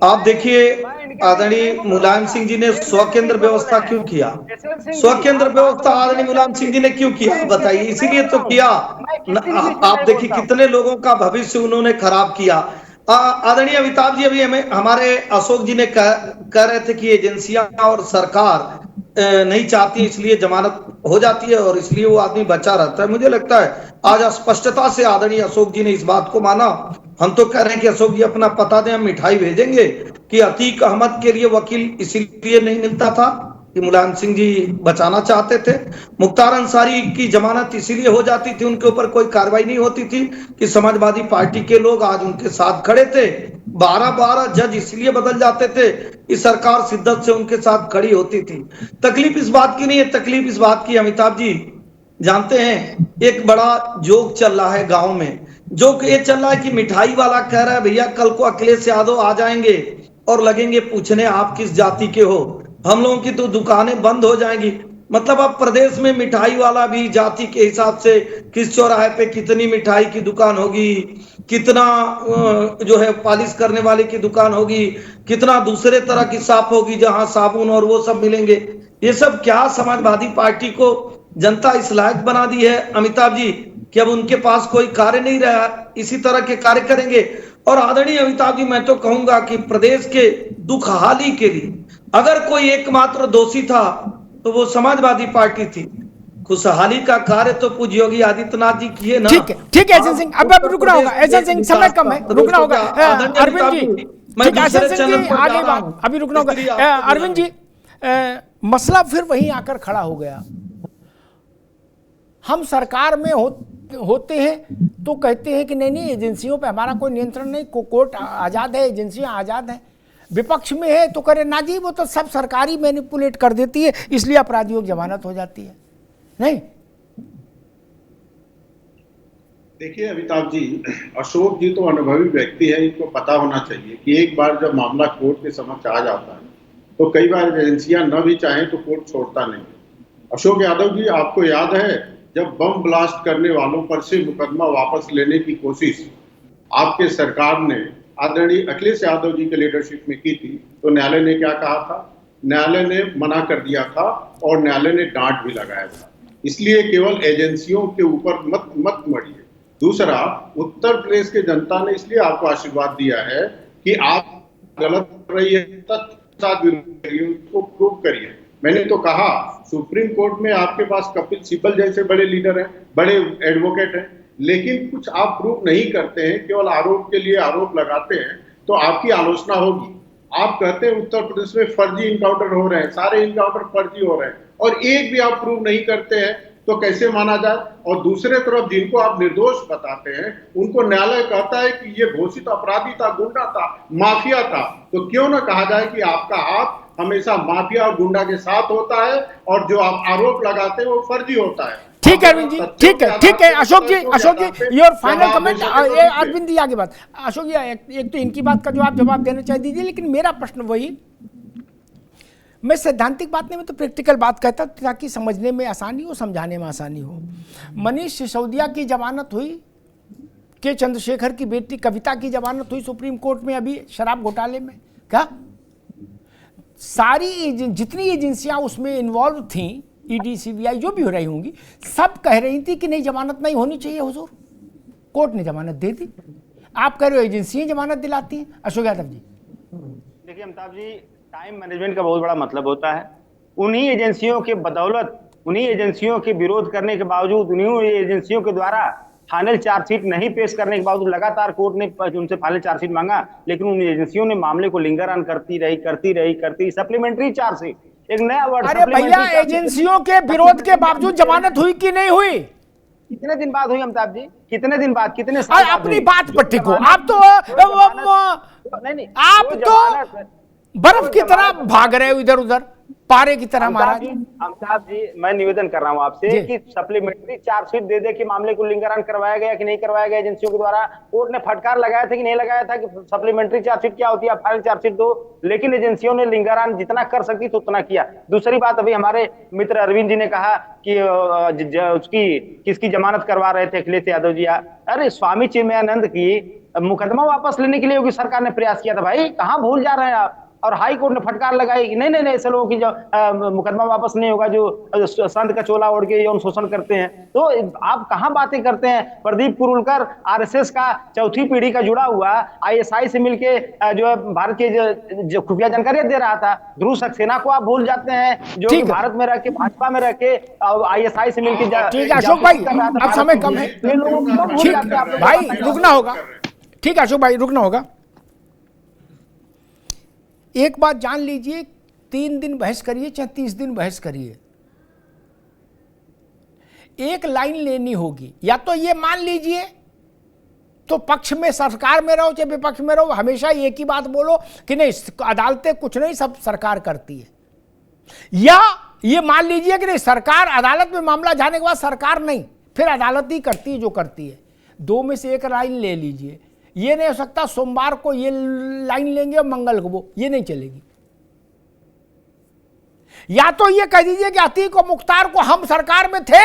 आप देखिए, आदरणीय मुलायम सिंह जी ने स्वकेंद्र व्यवस्था क्यों किया? स्वकेंद्र व्यवस्था आदरणीय मुलायम सिंह जी ने क्यों किया बताइए? इसीलिए तो किया। आप देखिए कितने लोगों का भविष्य उन्होंने खराब किया। आदरणीय अमिताभ जी, अभी हमारे अशोक जी ने कह रहे थे कि एजेंसियां और सरकार नहीं चाहती, इसलिए जमानत हो जाती है और इसलिए वो आदमी बचा रहता है। मुझे लगता है आज स्पष्टता से आदरणीय अशोक जी ने इस बात को माना। हम तो कह रहे हैं कि अशोक जी अपना पता दें, हम मिठाई भेजेंगे। कि अतीक अहमद के लिए वकील इसीलिए नहीं मिलता था कि मुलायम सिंह जी बचाना चाहते थे। मुख्तार अंसारी की जमानत इसीलिए हो जाती थी, उनके ऊपर कोई कार्रवाई नहीं होती थी कि समाजवादी पार्टी के लोग आज उनके साथ खड़े थे। 12-12 जज इसलिए बदल जाते थे कि सरकार शिद्दत से उनके साथ खड़ी होती थी। तकलीफ इस बात की नहीं है, तकलीफ इस बात की, अमिताभ जी जानते हैं, एक बड़ा जोक चल रहा है गांव में। जोक ये चल रहा है कि मिठाई वाला कह रहा है भैया कल को अखिलेश यादव आ जाएंगे और लगेंगे पूछने आप किस जाति के हो, हम लोगों की तो दुकानें बंद हो जाएंगी। मतलब अब प्रदेश में मिठाई वाला भी जाति के हिसाब से किस चौराहे पे कितनी मिठाई की दुकान होगी, कितना जो है पालिश करने वाले की दुकान होगी, कितना दूसरे तरह की शॉप होगी जहां साबुन और वो सब मिलेंगे। ये सब क्या समाजवादी पार्टी को जनता इस लायक बना दी है अमिताभ जी कि अब उनके पास कोई कार्य नहीं रहा, इसी तरह के कार्य करेंगे। और आदरणीय अमिताभ जी, मैं तो कहूंगा कि प्रदेश के दुखहाली के लिए अगर कोई एकमात्र दोषी था तो वो समाजवादी पार्टी थी। खुशहाली का कार्य तो पूज्य योगी आदित्यनाथ जी किए ना। ठीक है एहसन सिंह, अब रुकना होगा। एहसन सिंह, समय कम है, रुकना होगा। अरविंद जी, एहसन सिंह जी आगे बात, अभी रुकना होगा। अरविंद जी, मसला फिर वहीं आकर खड़ा हो गया। हम सरकार में होते हैं तो कहते हैं कि नहीं एजेंसियों पे हमारा कोई नियंत्रण नहीं, कोर्ट आज़ाद है, एजेंसियां आज़ाद हैं। विपक्ष में है तो करे ना जी वो तो सब सरकारी मैनिपुलेट कर देती है, इसलिए अपराधियों की जमानत हो जाती है। नहीं, देखिए अमिताभ जी, अशोक जी तो अनुभवी व्यक्ति है, इनको पता होना चाहिए कि एक बार जब मामला कोर्ट के समक्ष आ जाता है तो कई बार एजेंसियां न भी चाहें तो कोर्ट छोड़ता नहीं। अशोक यादव जी, आपको याद है जब बम ब्लास्ट करने वालों पर से मुकदमा वापस लेने की कोशिश आपके सरकार ने आदरणीय अखिलेश यादव जी के लीडरशिप में की थी, तो न्यायालय ने क्या कहा था? न्यायालय ने मना कर दिया था और न्यायालय ने डांट भी लगाया था। इसलिए केवल एजेंसियों के ऊपर मत मड़िए। दूसरा, उत्तर प्रदेश के जनता ने इसलिए आपको आशीर्वाद दिया है कि आप गलत कर रही है, उसको प्रूव करिए। मैंने तो कहा सुप्रीम कोर्ट में आपके पास कपिल सिब्बल जैसे बड़े लीडर हैं, बड़े एडवोकेट हैं, लेकिन कुछ आप प्रूव नहीं करते हैं, केवल आरोप के लिए आरोप लगाते हैं, तो आपकी आलोचना होगी। आप कहते हैं उत्तर प्रदेश में फर्जी इनकाउंटर हो रहे हैं, सारे इनकाउंटर फर्जी हो रहे हैं, और एक भी आप प्रूव नहीं करते हैं, तो कैसे माना जाए? और दूसरे तरफ जिनको आप निर्दोष बताते हैं उनको न्यायालय कहता है कि ये घोषित अपराधी था, गुंडा था, माफिया था, तो क्यों ना कहा जाए कि आपका हाथ हमेशा माफिया और गुंडा के साथ होता है और जो आप आरोप लगाते हैं वो फर्जी होता है। ठीक है अरविंद जी, ठीक है अशोक जी your final comment. Arvind ji आगे बात, अशोक जी एक तो इनकी बात का जवाब देना चाहिए दीजिए, लेकिन मेरा प्रश्न वही, मैं सैद्धांतिक बात नहीं, मैं तो प्रैक्टिकल बात कहता हूं ताकि समझने में आसानी हो, समझाने में आसानी हो। मनीष सिसोदिया की जमानत हुई, के चंद्रशेखर की बेटी कविता की जमानत हुई सुप्रीम कोर्ट में अभी शराब घोटाले में। क्या सारी जितनी एजेंसियां उसमें इन्वॉल्व थी, ईडी सीबीआई जो भी हो रही होंगी, सब कह रही थी कि नहीं जमानत नहीं होनी चाहिए हुजूर, कोर्ट ने जमानत दे दी। आप कह रहे हो एजेंसियां जमानत दिलाती हैं। अशोक यादव जी देखिए अमिताभ जी, टाइम मैनेजमेंट का बहुत बड़ा मतलब होता है। उन्हीं एजेंसियों के बदौलत, उन्हीं एजेंसियों के विरोध करने के बावजूद, उन्हीं एजेंसियों के द्वारा फाइनल चार्जशीट नहीं पेश करने के बावजूद लगातार कोर्ट ने उनसे फाइनल चार्जशीट मांगा, लेकिन उन एजेंसियों ने मामले को लिंगर ऑन करती रही। सप्लीमेंट्री चार्जशीट, एक नया वर्ड। अरे भैया, एजेंसियों के विरोध के बावजूद जमानत हुई कि नहीं हुई? कितने दिन बाद हुई अमिताभ जी? कितने दिन बाद, कितने साल? अपनी बात पर टिको। आप तो आप तो बर्फ की तरह भाग रहे हो इधर उधर, पारे की तरह। महाराज अमिताभ जी, मैं निवेदन कर रहा हूं आपसे कि सप्लीमेंट्री चार्जशीट दे के मामले को लिंगरान करवाया गया कि नहीं करवाया गया एजेंसियों के द्वारा? कोर्ट ने फटकार लगाया था कि नहीं लगाया था कि सप्लीमेंट्री चार्जशीट क्या होती है, फाइनल चार्जशीट दो, लेकिन एजेंसियों ने लिंगरान जितना कर सकती तो उतना किया। दूसरी बात, अभी हमारे मित्र अरविंद जी ने कहा कि उसकी किसकी जमानत करवा रहे थे, अखिलेश यादव जी। अरे स्वामी चिन्मयानंद की मुकदमा वापस लेने के लिए योगी सरकार ने प्रयास किया था। भाई कहां भूल जा रहे हैं आप? और हाई कोर्ट ने फटकार लगाई कि नहीं ऐसे लोगों की जो मुकदमा वापस नहीं होगा जो संत का चोला ओढ़ के यौन शोषण करते हैं। तो आप कहां बातें करते हैं? प्रदीप कुरुलकर आरएसएस का चौथी पीढ़ी का जुड़ा हुआ, आईएसआई से मिलके जो है भारत के जो खुफिया जानकारियां दे रहा था। ध्रुव सक्सेना को आप भूल जाते हैं, जो कि भारत में रह के, भाजपा में रह के आईएसआई से मिलकर। ठीक है अशोक भाई, अब समय कम है, भाई रुकना होगा। ठीक है अशोक भाई, रुकना होगा। एक बात जान लीजिए, 3 दिन बहस करिए चाहे 30 दिन बहस करिए, एक लाइन लेनी होगी। या तो ये मान लीजिए तो पक्ष में सरकार में रहो चाहे विपक्ष में रहो, हमेशा एक ही बात बोलो कि नहीं अदालतें कुछ नहीं, सब सरकार करती है। या ये मान लीजिए कि नहीं सरकार, अदालत में मामला जाने के बाद सरकार नहीं, फिर अदालत ही करती है जो करती है। दो में से एक लाइन ले लीजिए। ये नहीं हो सकता सोमवार को ये लाइन लेंगे और मंगल को वो, ये नहीं चलेगी। या तो ये कह दीजिए कि अतीक और मुख्तार को हम सरकार में थे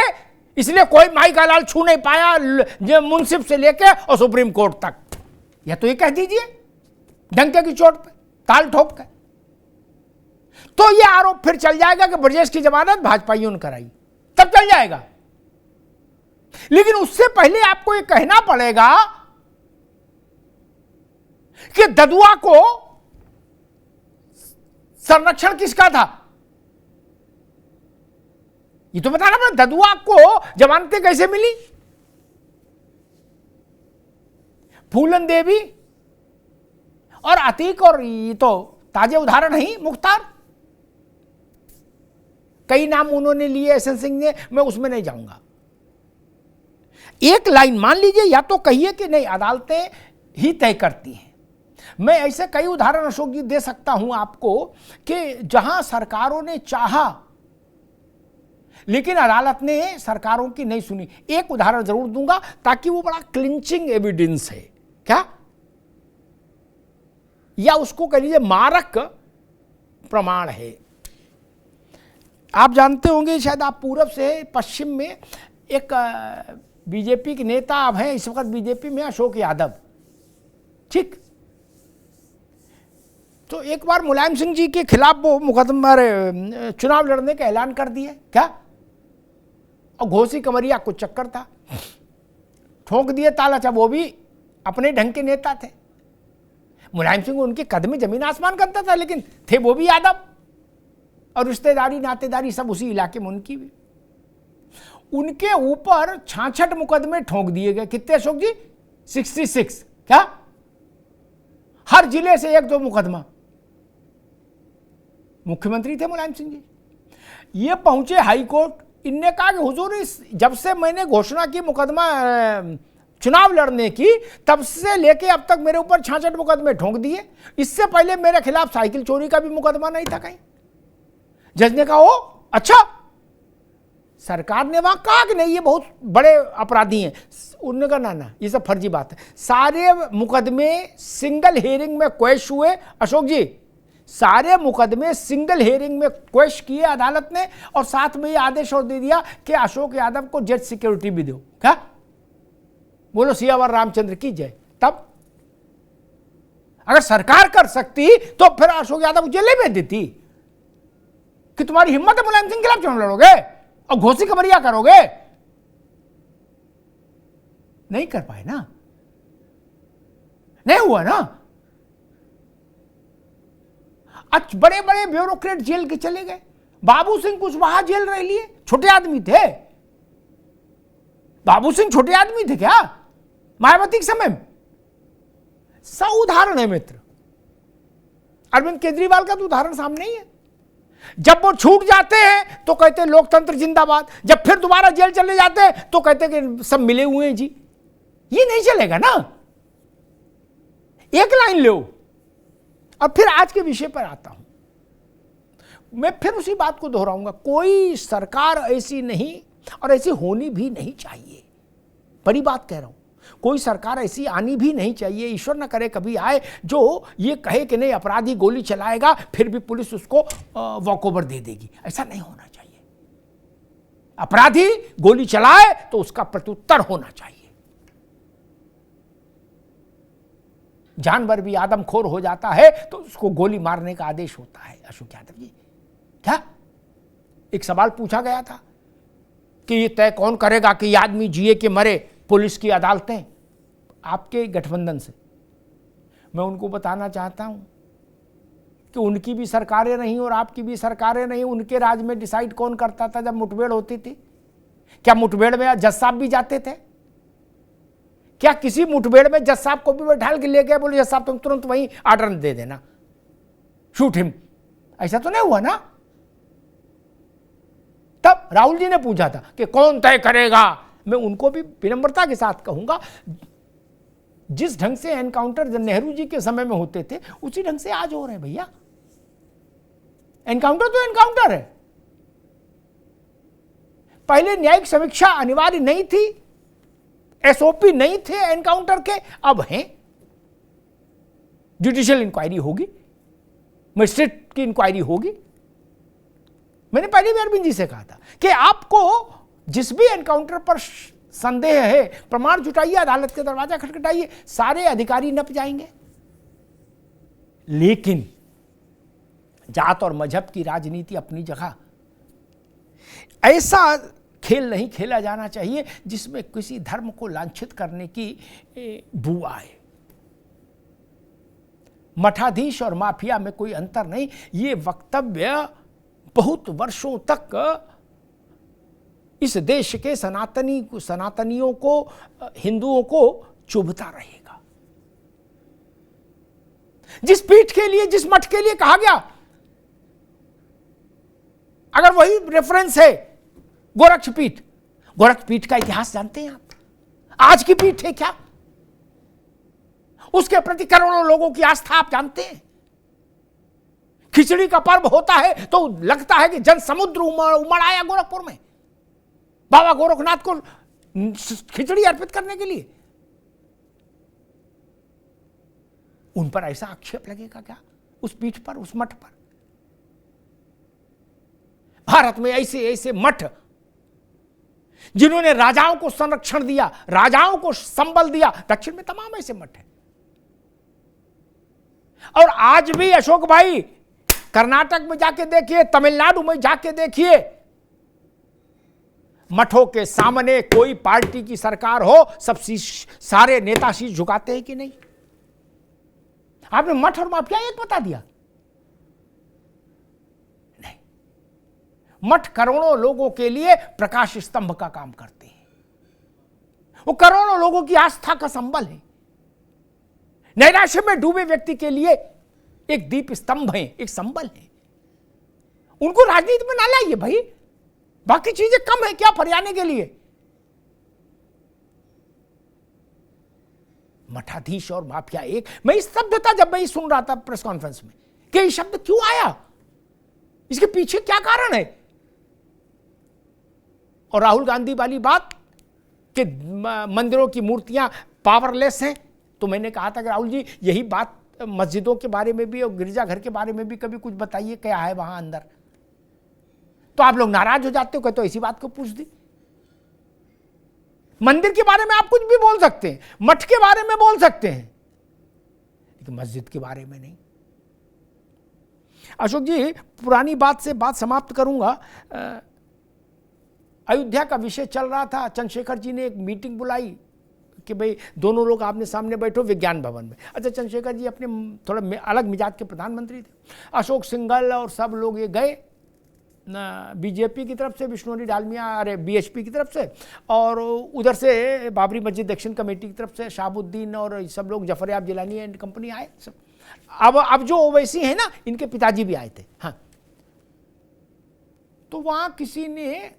इसलिए कोई माई का लाल छू नहीं पाया, मुंसिफ से लेके और सुप्रीम कोर्ट तक। या तो ये कह दीजिए डंके की चोट पे ताल ठोक के, तो ये आरोप फिर चल जाएगा कि ब्रजेश की जमानत भाजपाइयों ने कराई, तब चल जाएगा। लेकिन उससे पहले आपको ये कहना पड़ेगा कि ददुआ को संरक्षण किसका था, ये तो बताना पड़ा। ददुआ को जमानतें कैसे मिली? फूलन देवी और अतीक, और ये तो ताजे उदाहरण ही मुख्तार, कई नाम उन्होंने लिए एस एन सिंह ने, मैं उसमें नहीं जाऊंगा। एक लाइन मान लीजिए, या तो कहिए कि नहीं अदालतें ही तय करती हैं। मैं ऐसे कई उदाहरण अशोक जी दे सकता हूं आपको कि जहां सरकारों ने चाहा लेकिन अदालत ने सरकारों की नहीं सुनी। एक उदाहरण जरूर दूंगा ताकि वो बड़ा क्लिंचिंग एविडेंस है क्या, या उसको कह लीजिए मारक प्रमाण है। आप जानते होंगे, शायद आप पूरब से पश्चिम में एक बीजेपी के नेता अब हैं इस वक्त बीजेपी में, अशोक यादव, ठीक। तो एक बार मुलायम सिंह जी के खिलाफ वो मुकदमा चुनाव लड़ने का ऐलान कर दिए क्या, और घोसी कमरिया कुछ चक्कर था, ठोक दिए ताला। अच्छा, वो भी अपने ढंग के नेता थे। मुलायम सिंह उनके कद में जमीन आसमान करता था, लेकिन थे वो भी यादव, और रिश्तेदारी नातेदारी सब उसी इलाके में उनकी भी। उनके ऊपर 66 मुकदमे ठोक दिए गए। कितने अशोक जी? 66। क्या? हर जिले से 1-2 मुकदमा। मुख्यमंत्री थे मुलायम सिंह जी। ये पहुंचे हाई कोर्ट, इनने कहा कि हुजूर, जब से मैंने घोषणा की मुकदमा चुनाव लड़ने की, तब से लेके अब तक मेरे ऊपर 66 मुकदमे ठोक दिए। इससे पहले मेरे खिलाफ साइकिल चोरी का भी मुकदमा नहीं था कहीं। जज ने कहा ओ अच्छा। सरकार ने वहां कहा कि नहीं ये बहुत बड़े अपराधी हैं। उन्होंने कहा ना ना, ये सब फर्जी बात है। सारे मुकदमे सिंगल हियरिंग में क्वेश हुए अशोक जी, सारे मुकदमे सिंगल हियरिंग में क्वेश किए अदालत ने, और साथ में ये आदेश और दे दिया कि अशोक यादव को जेट सिक्योरिटी भी दो। क्या? बोलो सियावर रामचंद्र की जय। तब अगर सरकार कर सकती तो फिर अशोक यादव जेल में देती कि तुम्हारी हिम्मत है मुलायम सिंह के खिलाफ चुनाव लड़ोगे और घोसी कमरिया करोगे। नहीं कर पाए ना, नहीं हुआ ना। आज बड़े बड़े ब्यूरोक्रेट जेल के चले गए। बाबू सिंह कुशवाहा जेल रह लिए, छोटे आदमी थे। बाबू सिंह छोटे आदमी थे क्या मायावती के समय में? सब उदाहरण है मित्र। अरविंद केजरीवाल का तो उदाहरण सामने ही है। जब वो छूट जाते हैं तो कहते हैं लोकतंत्र जिंदाबाद, जब फिर दोबारा जेल चले जाते हैं तो कहते हैं कि सब मिले हुए हैं जी। ये नहीं चलेगा ना। एक लाइन लो। अब फिर आज के विषय पर आता हूं। मैं फिर उसी बात को दोहराऊंगा, कोई सरकार ऐसी नहीं और ऐसी होनी भी नहीं चाहिए। बड़ी बात कह रहा हूं, कोई सरकार ऐसी आनी भी नहीं चाहिए, ईश्वर न करे कभी आए, जो ये कहे कि नहीं अपराधी गोली चलाएगा फिर भी पुलिस उसको वॉकओवर दे देगी। ऐसा नहीं होना चाहिए। अपराधी गोली चलाए तो उसका प्रत्युत्तर होना चाहिए। जानवर भी आदमखोर हो जाता है तो उसको गोली मारने का आदेश होता है। अशोक यादव जी, क्या एक सवाल पूछा गया था कि ये तय कौन करेगा कि ये आदमी जिए कि मरे? पुलिस की अदालतें। आपके गठबंधन से मैं उनको बताना चाहता हूं कि उनकी भी सरकारें नहीं और आपकी भी सरकारें नहीं। उनके राज में डिसाइड कौन करता था जब मुठभेड़ होती थी? क्या मुठभेड़ में जज साहब भी जाते थे? क्या किसी मुठभेड़ में जज साहब को भी बैठा के ले गए, बोले जज साहब तुम तुरंत वहीं ऑर्डर दे देना, शूट हिम? ऐसा तो नहीं हुआ ना। तब राहुल जी ने पूछा था कि कौन तय करेगा। मैं उनको भी विनम्रता के साथ कहूंगा, जिस ढंग से एनकाउंटर नेहरू जी के समय में होते थे उसी ढंग से आज हो रहे हैं भैया। एनकाउंटर तो एनकाउंटर है। पहले न्यायिक समीक्षा अनिवार्य नहीं थी, एसओपी नहीं थे एनकाउंटर के, अब हैं। जुडिशियल इंक्वायरी होगी, मजिस्ट्रेट की इंक्वायरी होगी। मैंने पहले भी अरविंद जी से कहा था कि आपको जिस भी एनकाउंटर पर संदेह है प्रमाण जुटाइए, अदालत के दरवाजा खटखटाइए, सारे अधिकारी नप जाएंगे। लेकिन जात और मजहब की राजनीति अपनी जगह, ऐसा खेल नहीं खेला जाना चाहिए जिसमें किसी धर्म को लांछित करने की बू आए। मठाधीश और माफिया में कोई अंतर नहीं। ये वक्तव्य बहुत वर्षों तक इस देश के सनातनियों को, हिंदुओं को चुभता रहेगा। जिस पीठ के लिए, जिस मठ के लिए कहा गया, अगर वही रेफरेंस है गोरक्षपीठ, गोरक्षपीठ का इतिहास जानते हैं आप? आज की पीठ है क्या? उसके प्रति करोड़ों लोगों की आस्था आप जानते हैं। खिचड़ी का पर्व होता है तो लगता है कि जन समुद्र उमड़ आया गोरखपुर में बाबा गोरखनाथ को खिचड़ी अर्पित करने के लिए। उन पर ऐसा आक्षेप लगेगा क्या? उस पीठ पर, उस मठ पर? भारत में ऐसे ऐसे मठ जिन्होंने राजाओं को संरक्षण दिया, राजाओं को संबल दिया। दक्षिण में तमाम ऐसे मठ हैं। और आज भी अशोक भाई कर्नाटक में जाके देखिए, तमिलनाडु में जाके देखिए, मठों के सामने कोई पार्टी की सरकार हो, सब सारे नेता शीश झुकाते हैं कि नहीं? आपने मठ और माफिया एक बता दिया? नहीं, मठ करोड़ों लोगों के लिए प्रकाश स्तंभ का काम करते हैं। वो करोड़ों लोगों की आस्था का संबल है। नैराश्य में डूबे व्यक्ति के लिए एक दीप स्तंभ है, एक संबल है। उनको राजनीति में ना लाइए भाई, बाकी चीजें कम है क्या फरियाने के लिए? मठाधीश और माफिया एक। मैं इस शब्द था, जब मैं सुन रहा था प्रेस कॉन्फ्रेंस में, कि ये शब्द क्यों आया, इसके पीछे क्या कारण है? और राहुल गांधी वाली बात कि मंदिरों की मूर्तियां पावरलेस हैं, तो मैंने कहा था कि राहुल जी यही बात मस्जिदों के बारे में भी और गिरजाघर के बारे में भी कभी कुछ बताइए, क्या है वहां अंदर। तो आप लोग नाराज हो जाते हो, कहते हो इसी बात को पूछ दी। मंदिर के बारे में आप कुछ भी बोल सकते हैं, मठ के बारे में बोल सकते हैं, लेकिन मस्जिद के बारे में नहीं। अशोक जी, पुरानी बात से बात समाप्त करूंगा। अयोध्या का विषय चल रहा था, चंद्रशेखर जी ने एक मीटिंग बुलाई कि भाई दोनों लोग आमने सामने बैठो विज्ञान भवन में। अच्छा, चंद्रशेखर जी अपने थोड़ा अलग मिजाज के प्रधानमंत्री थे। अशोक सिंघल और सब लोग ये गए बीजेपी की तरफ से, विष्णुहरि डालमिया, अरे बीएचपी की तरफ से, और उधर से बाबरी मस्जिद एक्शन कमेटी की तरफ से शहाबुद्दीन और सब लोग, जफरयाब जिलानी एंड कंपनी आए सब। अब जो ओवैसी है ना, इनके पिताजी भी आए थे। हाँ, तो वहां किसी ने,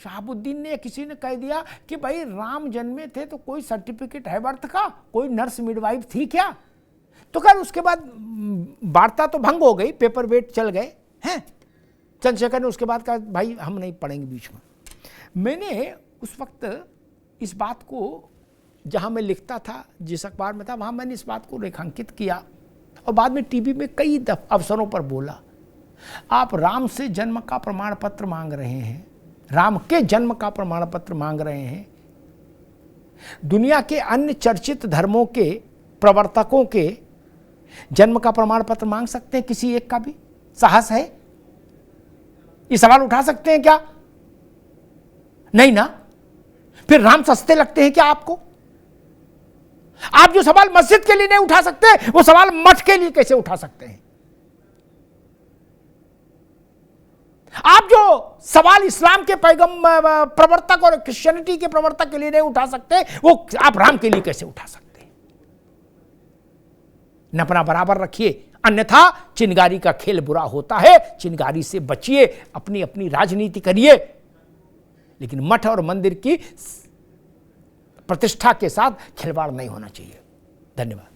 शहाबुद्दीन ने, किसी ने कह दिया कि भाई राम जन्मे थे तो कोई सर्टिफिकेट है बर्थ का, कोई नर्स मिडवाइफ थी क्या? तो खैर उसके बाद वार्ता तो भंग हो गई, पेपर वेट चल गए हैं। चंद्रशेखर ने उसके बाद कहा भाई हम नहीं पढ़ेंगे बीच में। मैंने उस वक्त इस बात को, जहां मैं लिखता था, जिस अखबार में था, वहां मैंने इस बात को रेखांकित किया और बाद में टीवी में कई अवसरों पर बोला। आप राम से जन्म का प्रमाण पत्र मांग रहे हैं, राम के जन्म का प्रमाण पत्र मांग रहे हैं। दुनिया के अन्य चर्चित धर्मों के प्रवर्तकों के जन्म का प्रमाण पत्र मांग सकते हैं? किसी एक का भी साहस है? ये सवाल उठा सकते हैं क्या? नहीं ना। फिर राम सस्ते लगते हैं क्या आपको? आप जो सवाल मस्जिद के लिए नहीं उठा सकते, वो सवाल मठ के लिए कैसे उठा सकते हैं? आप जो सवाल इस्लाम के पैगम प्रवर्तक और क्रिश्चियनिटी के प्रवर्तक के लिए नहीं उठा सकते, वो आप राम के लिए कैसे उठा सकते हैं? न अपना बराबर रखिए, अन्यथा चिनगारी का खेल बुरा होता है। चिनगारी से बचिए, अपनी अपनी राजनीति करिए, लेकिन मठ और मंदिर की प्रतिष्ठा के साथ खिलवाड़ नहीं होना चाहिए। धन्यवाद।